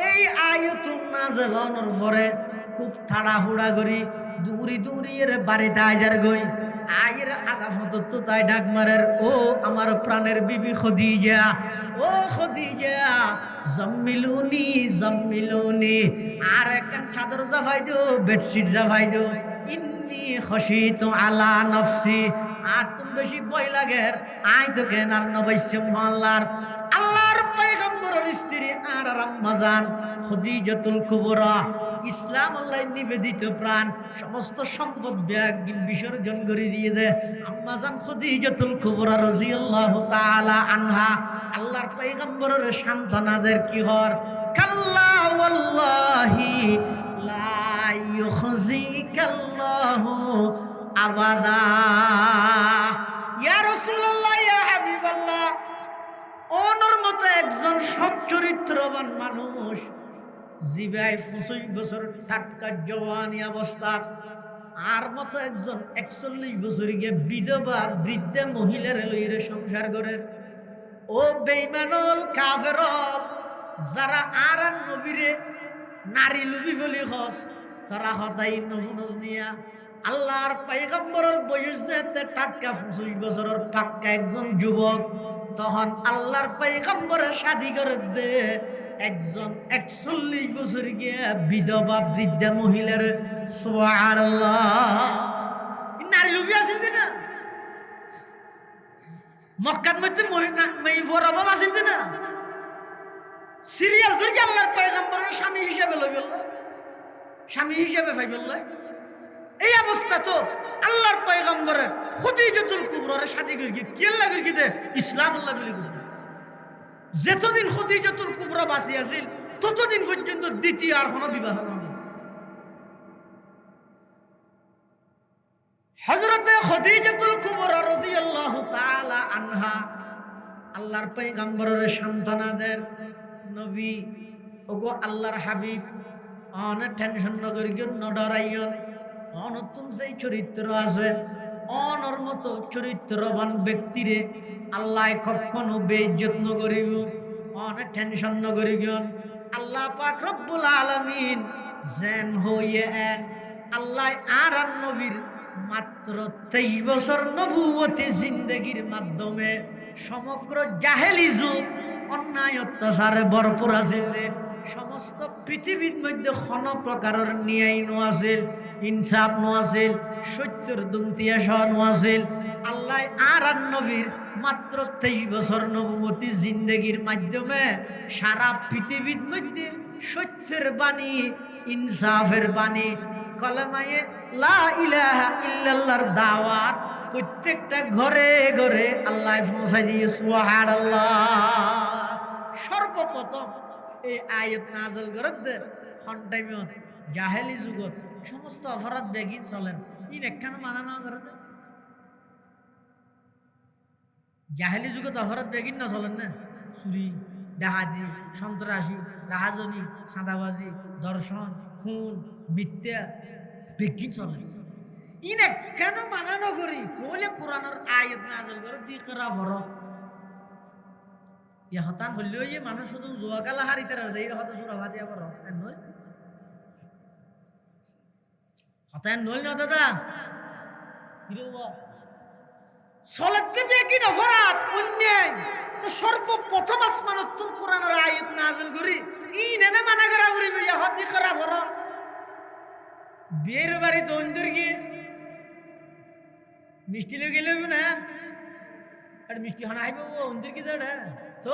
এই আয়াত নাযিল হওয়ার পরে খুব তাড়াহুড়া করি দূরি দূরি এর বাড়িতে আইজার গই আয়ের আধা ফটো তো তাই ডাক মারের ও আমার প্রাণের বিবি খদিজা ও খদিজা জাম্মিলুনি জাম্মিলুনি আর একখান চাদর জাফাই দিও বেডশিট জাফাই দিও ইন্নি খশিতু আলা নফসি আর তুমি বেশি ভয় লাগে আই তো কেন আর নবাইছে মহল্লার আল্লাহর পয়গম্বরের স্ত্রী আর আম্মাজান খদিজাতুল কুবরা ইসলাম আল্লাহ নিবেদিত প্রাণ সমস্ত সম্পদ বিসর্জন করে দিয়ে দেয় আম্মাজান খদিজাতুল কুবরা রাদিয়াল্লাহু তাআলা আনহা আল্লাহর পয়গম্বরের সন্তানাদের কি হর কাল্লা ওয়াল্লাহি লা ইউখজিকাল্লাহু আবাদা ইয়া রাসূলুল্লাহ ইয়া হাবিবাল্লাহ ওনর মতো একজন সচ্চরিত্রবান মানুষ জিবাই 25 বছর টাটকা জওয়ানি অবস্থা আর মতো একজন 41 বছর গিয়ে বিধবা বৃদ্ধা মহিলার লইরে সংসার করে ও বেঈমানুল কাফেরল যারা আর নবীরে নারী লুবি বলি হস তারা হতাই নহুনজ নিয়া আল্লাহর পয়গম্বরের বয়স যেতে টাটকা 25 বছরের পাক্কা একজন যুবক তখন আল্লাহর পয়গম্বরের শাদী করে দে একজন 41 বছর গিয়ে বিধবা বৃদ্ধা মহিলার সুবহানাল্লাহ নারী লুবি আছেন না মক্কার মধ্যে মেইফর অভাব আছেন না সিরিয়াল ধরে আল্লাহর পয়গম্বরের স্বামী হিসেবে লই বলল স্বামী হিসেবে ভাই বলল এই অবস্থা তো আল্লাহর পয়গম্বরে খদিজাতুল কুবরার শাদী করে কি লাগে কি ইসলাম আল্লাহ বলি যতদিন খদিজাতুল কুবরা বাঁচি আছিল ততদিন পর্যন্ত দ্বিতীয় আর কোনো বিবাহ হয়নি হযরতে খদিজাতুল কুবরা রাদিয়াল্লাহু তাআলা আনহা আল্লাহর পয়গম্বরের সন্তানাদের নবী ওগো আল্লাহর হাবিব অনেক টেনশন নগরিও নডরাইয়ন অনতুন যেই চরিত্র আছে অনর মতো চরিত্রবান ব্যক্তিরে আল্লাহ কখনো বেইজ্জত নগরিব অনেক টেনশন নগরিও আল্লাহ পাক রব্বুল আলামিন যেন হইয়ে এন আল্লাহ আর নবীর মাত্র 23 বছর নবুয়তি জিন্দেগির মাধ্যমে সমগ্র জাহেলি যুগ অন্যায় অত্যাচারে ভরপুর আছিল সমস্ত পৃথিবীর মধ্যে কোনো প্রকারের ন্যায় নো আছিল ইনসাফ নো আছিল সত্যের দুমতিয়াস নো আছিল আল্লাহ আর নবীর মাত্র 23 বছর নবুয়তি জিন্দেগির মাধ্যমে সারা পৃথিবীর মধ্যে সত্যের বাণী ইনসাফের বাণী কলেমায়ে লা ইলাহা ইল্লাল্লাহর দাওয়াত প্রত্যেকটা ঘরে ঘরে আল্লাহ পৌঁছাই দিয়ে সুবহানাল্লাহ সর্বপ্রথম এই আয়াত নাযিল করতে হন টাইমে জাহেলি যুগত সমস্ত অপরাধ বেগিন চলেন ইন একখান মানা না করে জাহেলি যুগত অপরাধ বেগিন না চলেন না চুরি ডাহাতি সন্ত্রাসী রাহাজনী সাদাবাজি ধর্ষণ খুন মিথ্যা বেগিন চলে ইন একখান মানা না করি বলে কোরআনের আয়াত নাযিল করে দিকরা ভর ইয়া হতান হইলেও ইয়ে মানুষ শুধু জোয়াকালা হারিতে রাজা এই হতা সুরা ভাতিয়া বড় তাই নইল না দাদা সলাতে বেকিন অপরাধ অন্যায় তো সর্বপ্রথম আসমানত তুম কোরআনের আয়াত নাযিল করি ই নেনে মানা করা করি বিয়া হতি করা বড় বিয়ের বাড়ি তো অন্তর গিয়ে মিষ্টি লই গেলে না আর মিষ্টি হন আইব অন্তর কি দেড় তো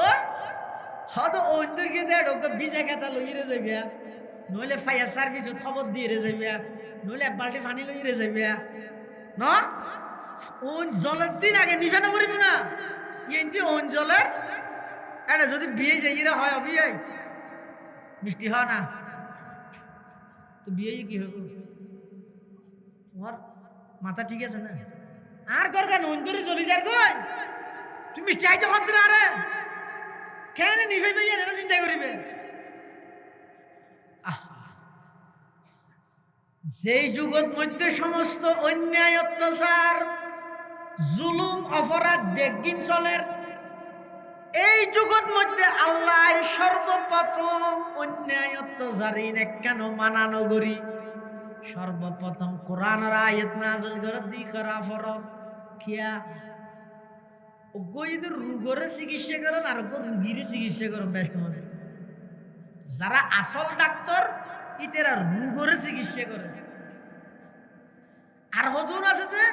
হয়তো অন্তর কি দেড় ওকে বিজা খাতা লইরে যাবে নইলে ফায়ার সার্ভিস খবর দিয়ে রে যাবে নইলে এক বালতি পানি লইরে যাবে না ওন জলের দিন আগে নিফানো করিব না ইন্দি ওন জলের এটা যদি বিয়ে যাইরা হয় বিয়ে মিষ্টি হয় না তো বিয়ে কি হবে তোমার মাথা ঠিক আছে না আর কর কেন অন্তরে চলে যার কই তুমি মিষ্টি আইতে করতে না রে কেন নিফাই ভাই এটা চিন্তা করিবে যেই যুগত মধ্যে সমস্ত অন্যায় অত্যাচার জুলুম অপরাধ বেগিন চলের এই যুগত মধ্যে আল্লাহ সর্বপ্রথম অন্যায় অত্যাচারী কেন মানানো করি সর্বপ্রথম কোরআনের আয়াত নাযিল করে দি করা ফরজ কিয়া ওগোইদের রোগের চিকিৎসা করেন আর রোগীর চিকিৎসা করেন বেশ কমছে যারা আসল ডাক্তার ইতেরা রোগের চিকিৎসা করে আর হদুন আছে যে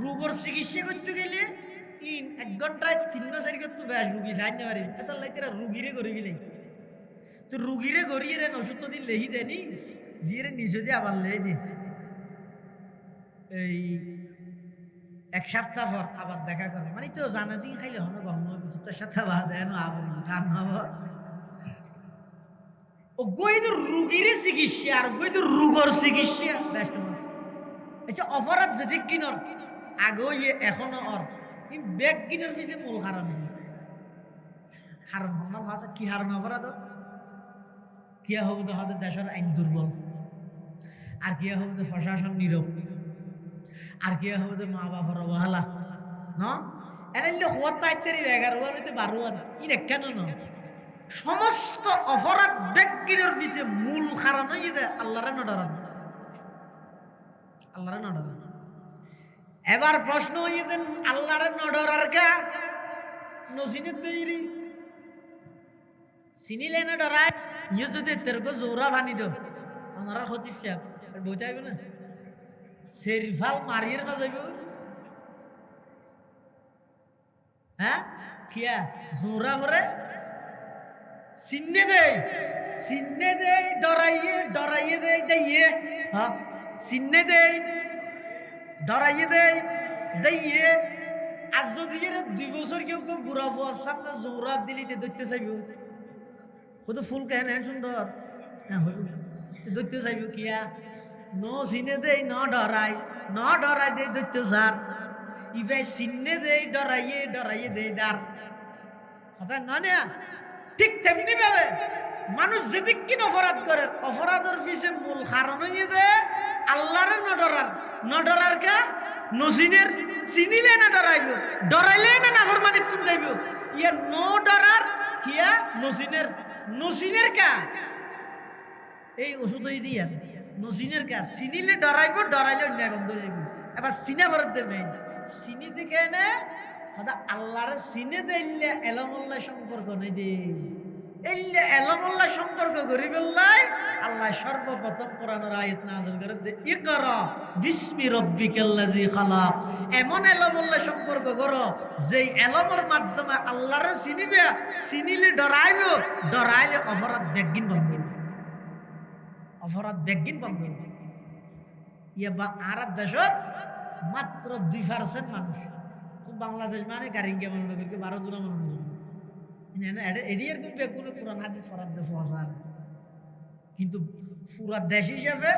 রোগের চিকিৎসা করতে গেলে 1 ঘন্টায় 3-4 করতে বেশ রুগী চাই না পারে এত লাইতেরা রুগীরে করে গেলে তো রুগীরে গড়িয়ে রেন ওষুধ দিন লেহি দেনি দিয়ে নিচে দিয়ে আবার লেহে দিন এই 1 সপ্তাহ পর আবার দেখা করে মানে তো জানা দিন খাইলে হনো গম তোর সাথে বাদ দেন আবার গান হবার ও গইদের রুগীর চিকিৎসা আর গইদের রোগের চিকিৎসা ব্যস্ত আছে আচ্ছা অপরাধ যদি কিনর আগেও এখনো অর ব্যাগ কিনার পিছে মূল কারণ হারণ না ভাষা কি হারণ অপরাধ কিয়া হবো তো আমাদের দেশের আইন দুর্বল আর কিয়া হবো তো প্রশাসন নীরব আর কিয়া হবো তো মা বাবার অবহেলা না এনে হওয়ার তাইতারি 11-12 ইন কেন না সমস্ত অপরাধ ব্যক্তির পিছে মূল কারণ আল্লাহরে না ডরান আল্লাহরে না ডরান এবার প্রশ্ন হইতেন আল্লাহরে না ডরার কা নসিনে তৈরি চিনিলে না ডরায় ইয়ে যদি তেরকো জোরা ভানি দো ওনারা খতিব সাহেব বইতে আইব না সেরিফাল মারিয়ে না যাইব হ্যাঁ কিয়া জোরা ভরে সিন্নে দে ডরাইয়ে দেইয়ে হ্যাঁ সিন্নে দে ডরাইয়ে দেইয়ে আজ যদি 2 বছর কেউ ঘুরা ফোয়ার সামনে জোরাব দিলি দৈত্য চাইব কত ফুল কেন হ্যাঁ সুন্দর হ্যাঁ দৈত্য চাইব কিয়া নো সিনে দেই ন ডরাই দে দৈত্য সার ইবাই সিন্নে দেই ডরাইয়ে দেই দার কথা না ঠিক তেমনি ভাবে মানুষ যদি কিন অপরাধ করে অপরাধের পিছে মূল কারণ হইয়ে আল্লাহরে নডরার কা নসিনের চিনিলে না ডরাইব ডরাইলে না নাফরমানি তুন যাইব ইয়া নো ডরার কিয়া নসিনের কা এই ওষুধ দিয়া নসিনের কা চিনিলে ডরাইব ডরাইলে অন্যায় বন্ধ যাইব এবার সিনে ভরত দেবে চিনি দেখে না আল্লাহর সিনে দিলে এলমুল্লাহ সম্পর্ক নেই দে এলে এলমুল্লাহ সম্পর্ক করি বললাই আল্লাহ সর্বপ্রথম কোরআনের আয়াত নাযিল করে দে ইকরা বিসমি রাব্বিকাল্লাযী খালাক এমন এলমুল্লাহ সম্পর্ক করো যেই এলমের মাধ্যমে আল্লাহর চিনিলে ডরাইলে অপরাধ বেগিন বন্ধ ইয়া বা আর দেশত মাত্র 2% মানুষ বাংলাদেশ মানে গারিঙ্গা মানুষ 12 জনা মানুষ এডিয়ার কোনো কোরআন হাদিস ফরাদ ফসার কিন্তু পুরা দেশ হিসাবে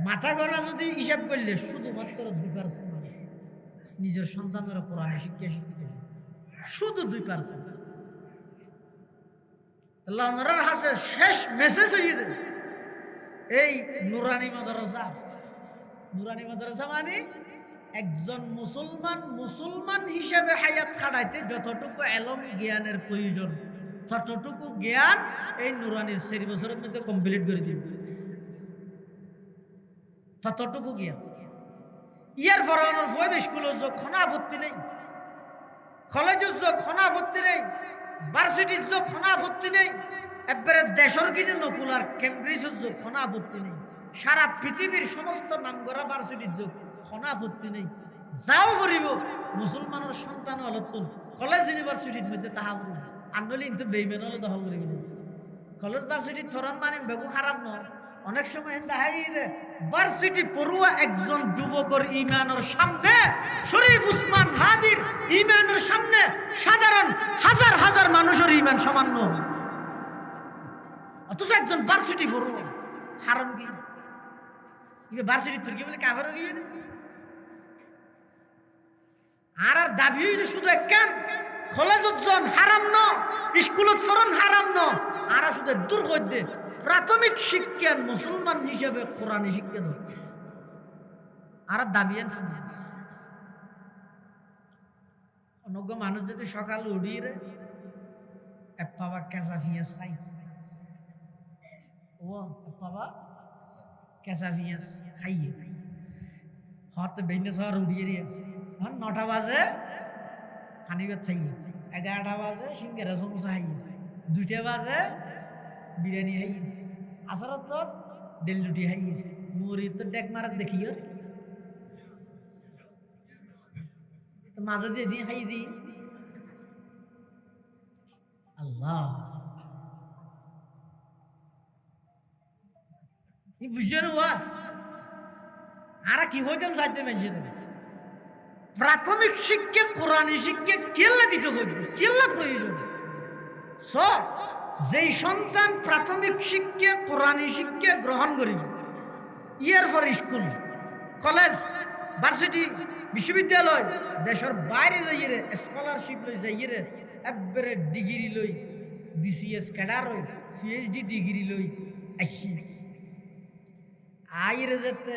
মাথা গণা যদি হিসাব করলে শুধুমাত্র 2% মানুষ নিজের সন্তানের কোরআনে শিক্ষা শুধু 2%। আল্লাহ ওনার হাসে শেষ মেসেজ হয়ে যায় এই নুরানি মাদ্রাসা মানে একজন মুসলমান হিসেবে হায়াত খাড়াইতে যতটুকু এলম জ্ঞানের প্রয়োজন ততটুকু জ্ঞান এই নুরানির 4 বছরের মধ্যে কমপ্লিট করে দিবে ততটুকু গিয়া ইয়ার পরে ওনার ফয়েব স্কুলের যোগ খনা আপত্তি নেই, কলেজের যোগ খনা আপত্তি নেই, ভার্সিটির যোগ খনা আপত্তি নেই, একবারে দেশের কিনে নকুল আর কেমব্রিজের যোগ খনা আপত্তি নেই, সারা পৃথিবীর সমস্ত নামগড়া ভার্সিটির যোগ খনা আপত্তি নেই। যাও করিব মুসলমানের সন্তান হলতুন কলেজ ইউনিভার্সিটির মধ্যে তাহা আনলে কিন্তু বেইমান হলে দখল করিব। কলেজ ভার্সিটির থরন মানে বেগু খারাপ নয়, অনেক সময় ভার্সিটি পড়ুয়া একজন যুবকের ইমানের সামনে শরীফ উসমান হাদির ইমানের সামনে সাধারণ হাজার হাজার মানুষের ইমান সামান্য, অথচ একজন ভার্সিটি পড়ুয়া হারাম কি ভার্সিটি তুর্কি বলে কাভার গিয়ে আর আর দাবি হইলে শুধু একখান কলেজত জন হারাম ন, স্কুলত ফরন হারাম ন, আর শুধু দূর করতে প্রাথমিক শিক্ষা মুসলমান হিসেবে কোরআনী শিক্ষা দেয় আর দাবি আছে। অনজ্ঞ মানুষ যদি সকাল উঠিয়ে এক পাবা কেঁচা পিঁয়াজ খাই, ও এক পাবা কেঁচা পিঁয়াজ খাইয়ে হতে বেঁধে শহর উঠিয়ে দিয়ে 9টা বাজে পানি ভাত খাইয়ে, 11টা বাজে সিঙ্গারা সমোসা খাইয়ে, 2টা বাজে বিরিয়ানি খাইয়ে, আসরত তো ডেল রুটি খাইয়ে, মুড়ি তো ডেক মারাত দেখিও তো মাঝে দিয়ে দিয়ে খাইয়ে দিই। আল্লাহ বুঝছেন ওয়াস আর কি হইতাম চাইতে মেনছে প্রাথমিক শিক্ষা কোরআনী শিক্ষা কেল্লা দিতে হবে, কেল্লা প্রয়োজন। সব যেই সন্তান প্রাথমিক শিক্ষা কোরআনী শিক্ষা গ্রহণ করিবে ইয়ার পর স্কুল কলেজ ভার্সিটি বিশ্ববিদ্যালয় দেশের বাইরে যাইয়ে স্কলারশিপ লই যাইয়ে একবারে ডিগ্রি লই বিসিএস ক্যাডার হই পিএইচডি ডিগ্রি লই আসি আইরে যেতে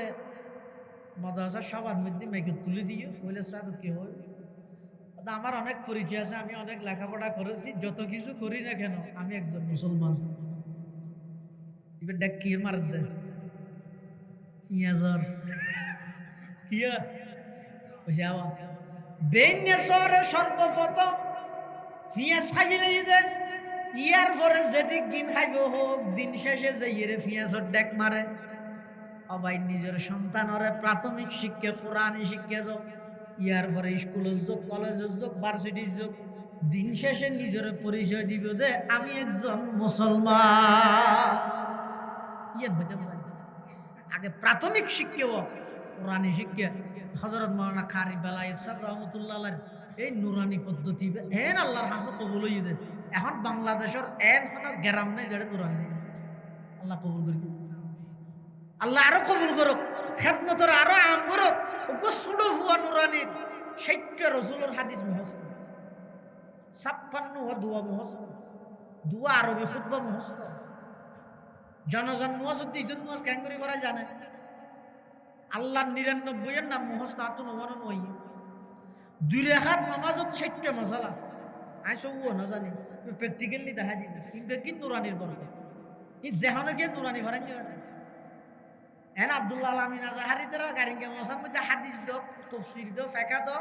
মাদ্রাসার সবার মধ্যে মেয়েকে তুলে দিয়ে ফলে সাথে কি হয়। আমার অনেক পরিচয় আছে, আমি অনেক লেখাপড়া করেছি, যত কিছু করি না কেন আমি একজন মুসলমান। এবার দেখ কি মার দে পিঁয়াজর কিয়া বুঝে আওয়া বেন্যসরে সর্বপ্রথম পিঁয়াজ খাইলে দেন, ইয়ার পরে যেদিক দিন খাইব হোক দিন শেষে যাইয়ে পিঁয়াজর ডেক মারে। অবাই নিজের সন্তানরে প্রাথমিক শিক্ষা কোরআনী শিক্ষা দাও, ইয়ার পরে স্কুলের যোগ কলেজের যোগ ভার্সিটির যোগ, দিন শেষে নিজের পরিচয় দিব দে আমি একজন মুসলমান। ইয়ার হইতে আগে প্রাথমিক শিক্ষা কোরআনী শিক্ষা। হযরত মাওলানা কারি বেলায়েত সাহেব রহমতুল্লাহ আলাইহি এই নুরানি পদ্ধতি এন আল্লাহর হাসে কবুল হই দে। এখন বাংলাদেশের এন কোন গ্রাম নেই যেটা নুরানি। আল্লাহ কবুল করি, আল্লাহ আরো কবুল করুক, খেদমতের আরো আম করুক। ওগো ছোট হুয়া নুরানির 60টা রাসূলের হাদিস মুখস্থ, 56 দোয়া মুখস্থ, দোয়া আরবি খুতবা মুখস্থ, জনজন মুখস্থ ইদুন মুখস্থ কেন করে করা জানে। আল্লাহর 99 এর নাম মুখস্থ আতুন ওয়ান নই। 2 রাকাত নামাজত 60টা মাসালা আইসো ও না জানি প্র্যাকটিক্যালি দেখা দিই কিন্তু কি নুরানির বরকত এই যেখানে গিয়ে নুরানি ভরাই দিও এন আব্দুল্লাহ আলামিন আজহারিদের গারিঙ্গা মশার মধ্যে হাদিস দাও তাফসীর দাও ফিকহ দাও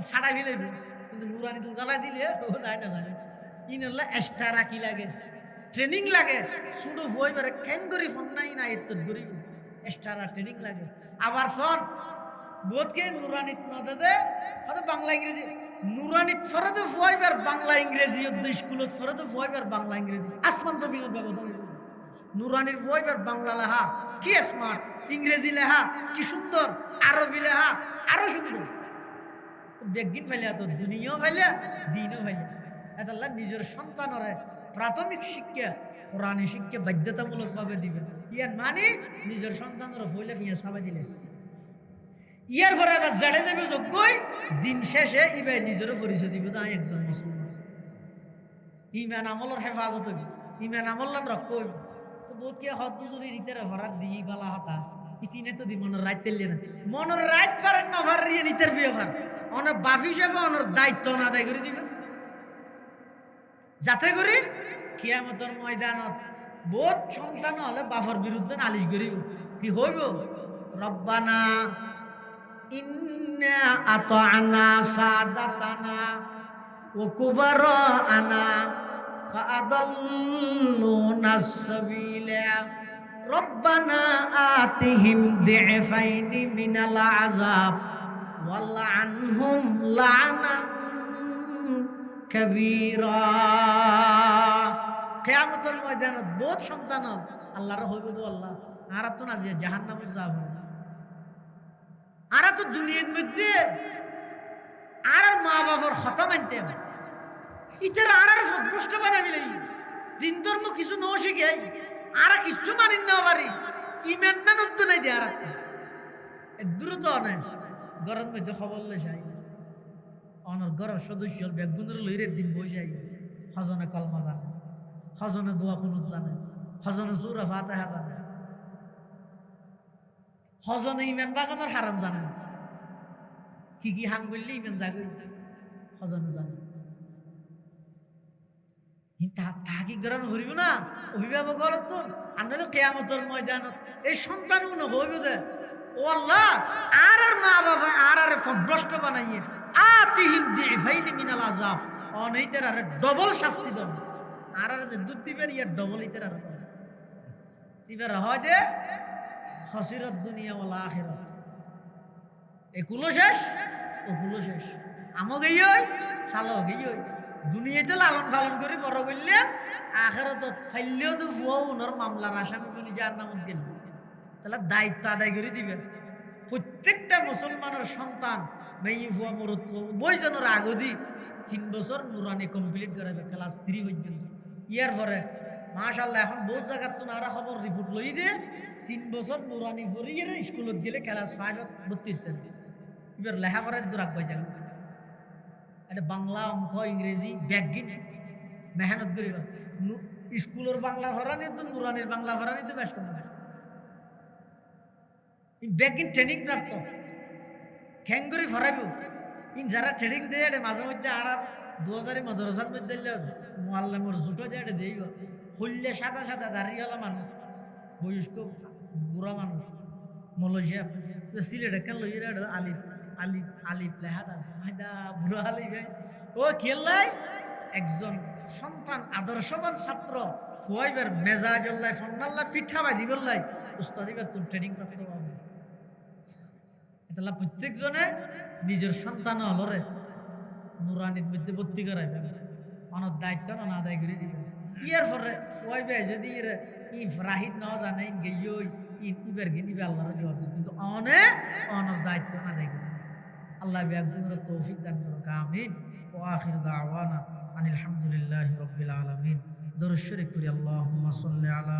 ছাড়া ফেলাইবে কিন্তু নুরানি তো গলা দিলে ও নাই না জানে ইনল্লাহ এক্সট্রা কি লাগে ট্রেনিং লাগে শুধু হই বারে কেঙ্গরি ফোন নাই না এত গরি এক্সট্রা ট্রেনিং লাগে। আবার শোন বোধকে নুরানিত ন দে হয়তো বাংলা ইংরেজি নুরানিত ফরদে ফয়বার বাংলা ইংরেজি স্কুলত ফরদে ফয়বার বাংলা ইংরেজি আসমান জমিনের ব্যবধান। নুরানির ফয়বার বাংলা লেখা কি স্মার্ট, ইংরেজি লেখা কি সুন্দর, আরবি লেখা আরো সুন্দর। বেগিন ফেলে তো দুনিয়াও ফেলে দিনও ফেলে। এত নিজের সন্তানরে প্রাথমিক শিক্ষা কোরআনী শিক্ষা বাধ্যতামূলক ভাবে দিবে। ইয়ার মানে নিজের সন্তানের ফইলে পিঁয়াজ খাওয়াই দিলে ইয়ার পরে আবার জেড়ে যাবে যোগ্যই দিন শেষে ইবে নিজেরও পরিচয় দিবে তাই একজন মুসলমান। ইমান আমলের হেফাজত হইবে, ইমান আমল্লান রক্ষ হইবে। তো বহুত কে হদ দুজুরি রিতের ভরাত দিই বালা হতা ইতিনে তো দি মনের রাত তেললে না মনের রাত পারেন না ভার রিয়ে নিতের বিয়ে ভার অনেক বাপ হিসেবে অনেক দায়িত্ব না আদায় করে দিবে যাতে করে কিয়ামতের ময়দানত বহুত সন্তান হলে বাপর বিরুদ্ধে নালিশ করিব কি হইব রব্বানা ইন্না আতা'না সাদাতানা ওয়া কুবারা'না ফাআদাল্লুনা আস-সাবিলা রব্বানা আতিহিম দি'ফাইনি মিনাল আযাব ওয়ালআনহুম লা'নান কাবীরা। কিয়ামতের ময়দানে বহুত সন্তান আল্লাহর হইবে তো আল্লাহ আর তো না যে জাহান্নামে যাব আর তো দুনিয়ার মধ্যে আর মা বাবার কথা মানতে হবে ইতার আর সদপুষ্ট বানাবিলাই দিন ধর্ম কিছু ন শিখে আর কিছু মানিন না পারি ইমান না নতুন নাই দিয়ে আর দ্রুত নাই গরম মধ্যে খবর লই যাই অনর ঘরের সদস্য বেগুনের লইরে দিন বসে হজনে কলমা জানে হজনে দোয়া কুনুত জানে হজনে সূরা ফাতিহা জানে হজনে ইমান বাগানোর হারাম জানে কি কি হাম বললে ইমান জাগে হজনে জানে তাহাকি গ্রহণ হরিব না অভিভাবক গলত তো আনলে কিয়ামতের ময়দানত এই সন্তান হইব দে ও আল্লাহ আর মা বাবা আর ভ্রষ্ট বানাইয়ে আতিহিম দি'ফাইনি মিনাল আযাব অনইতের আর ডবল শাস্তি দেন আর যে দুধ দিবেন ইয়ার ডবল ইতের আর দিবের হয় দে খাসিরাত দুনিয়া ওয়াল আখিরাত একুলো শেষ ওকুলো শেষ আমো গইই সালো গইই দুনিয়াতে লালন পালন করে বড় করলেন আখিরাত ফাইলেও তো ফুয়াউনর মামলার আসামি বলি যার নাম গেল তাহলে দায়িত্ব আদায় করে দিবেন প্রত্যেকটা মুসলমানের সন্তান মেয়ে ফুয়া মরুত বইজনের আগদি 3 বছর নুরানি কমপ্লিট করাবে ক্লাস 3 পর্যন্ত ইয়ার পরে মাশাআল্লাহ এখন বহুত জায়গা তো নারা খবর রিপোর্ট লই দিয়ে 3 বছর নুরানি পড়িয়ে স্কুলত গেলে ক্লাস 5 ভর্তি হতেন এবার লেখা করার দুরাগ বই যাবে এটা বাংলা অঙ্ক ইংরেজি ব্যাগিন মেহনত করি স্কুলের বাংলা ভরানি তো নুরানির বাংলা ভরানি তো বেশ কম ব্যাগিন ট্রেনিং প্রাপ্ত খেঙ্গুরি ভরাইব ইন যারা ট্রেনিং দেয় এটা মাঝে মধ্যে আর 2000 মাদ্রাসার মধ্যে মুআল্লিমের জুটো দিয়ে এটা দেইব হইলে সাদা সাদা দাড়িওয়ালা মানুষ বয়স্ক বুড়া মানুষ মালয়েশিয়া সিলেটে কেন লই আলিফ আলিফ আলিফ লেহাত আছে মাইদা বুড়া আলিফ ও খেললাই একজন সন্তান আদর্শবান ছাত্র ফুয়াইবার মেজাজল্লাই ফন্নাল্লাহ পিঠা বাই দিবল্লাই উস্তাদিবার তুমি ট্রেনিং প্রাপ্ত হবে এটা প্রত্যেকজনে নিজের সন্তান হলরে নুরানির মধ্যে ভর্তি করাইবে অনেক দায়িত্ব না আদায় করে দিবে ইয়ার পরে ফুয়াইবে যদি রাহিদ না জানে গেই ইবার গিনিবে আল্লাহর জবাব কিন্তু অনেক দায়িত্ব না আদায় করে আল্লাহ বিয়াকুর তৌফিক দান করুক আমিন ওয়া আখির দাওয়ানা আনিল হামদুলিল্লাহি রাব্বিল আলামিন দরুদ শরীফ করি আল্লাহুম্মা সাল্লি আলা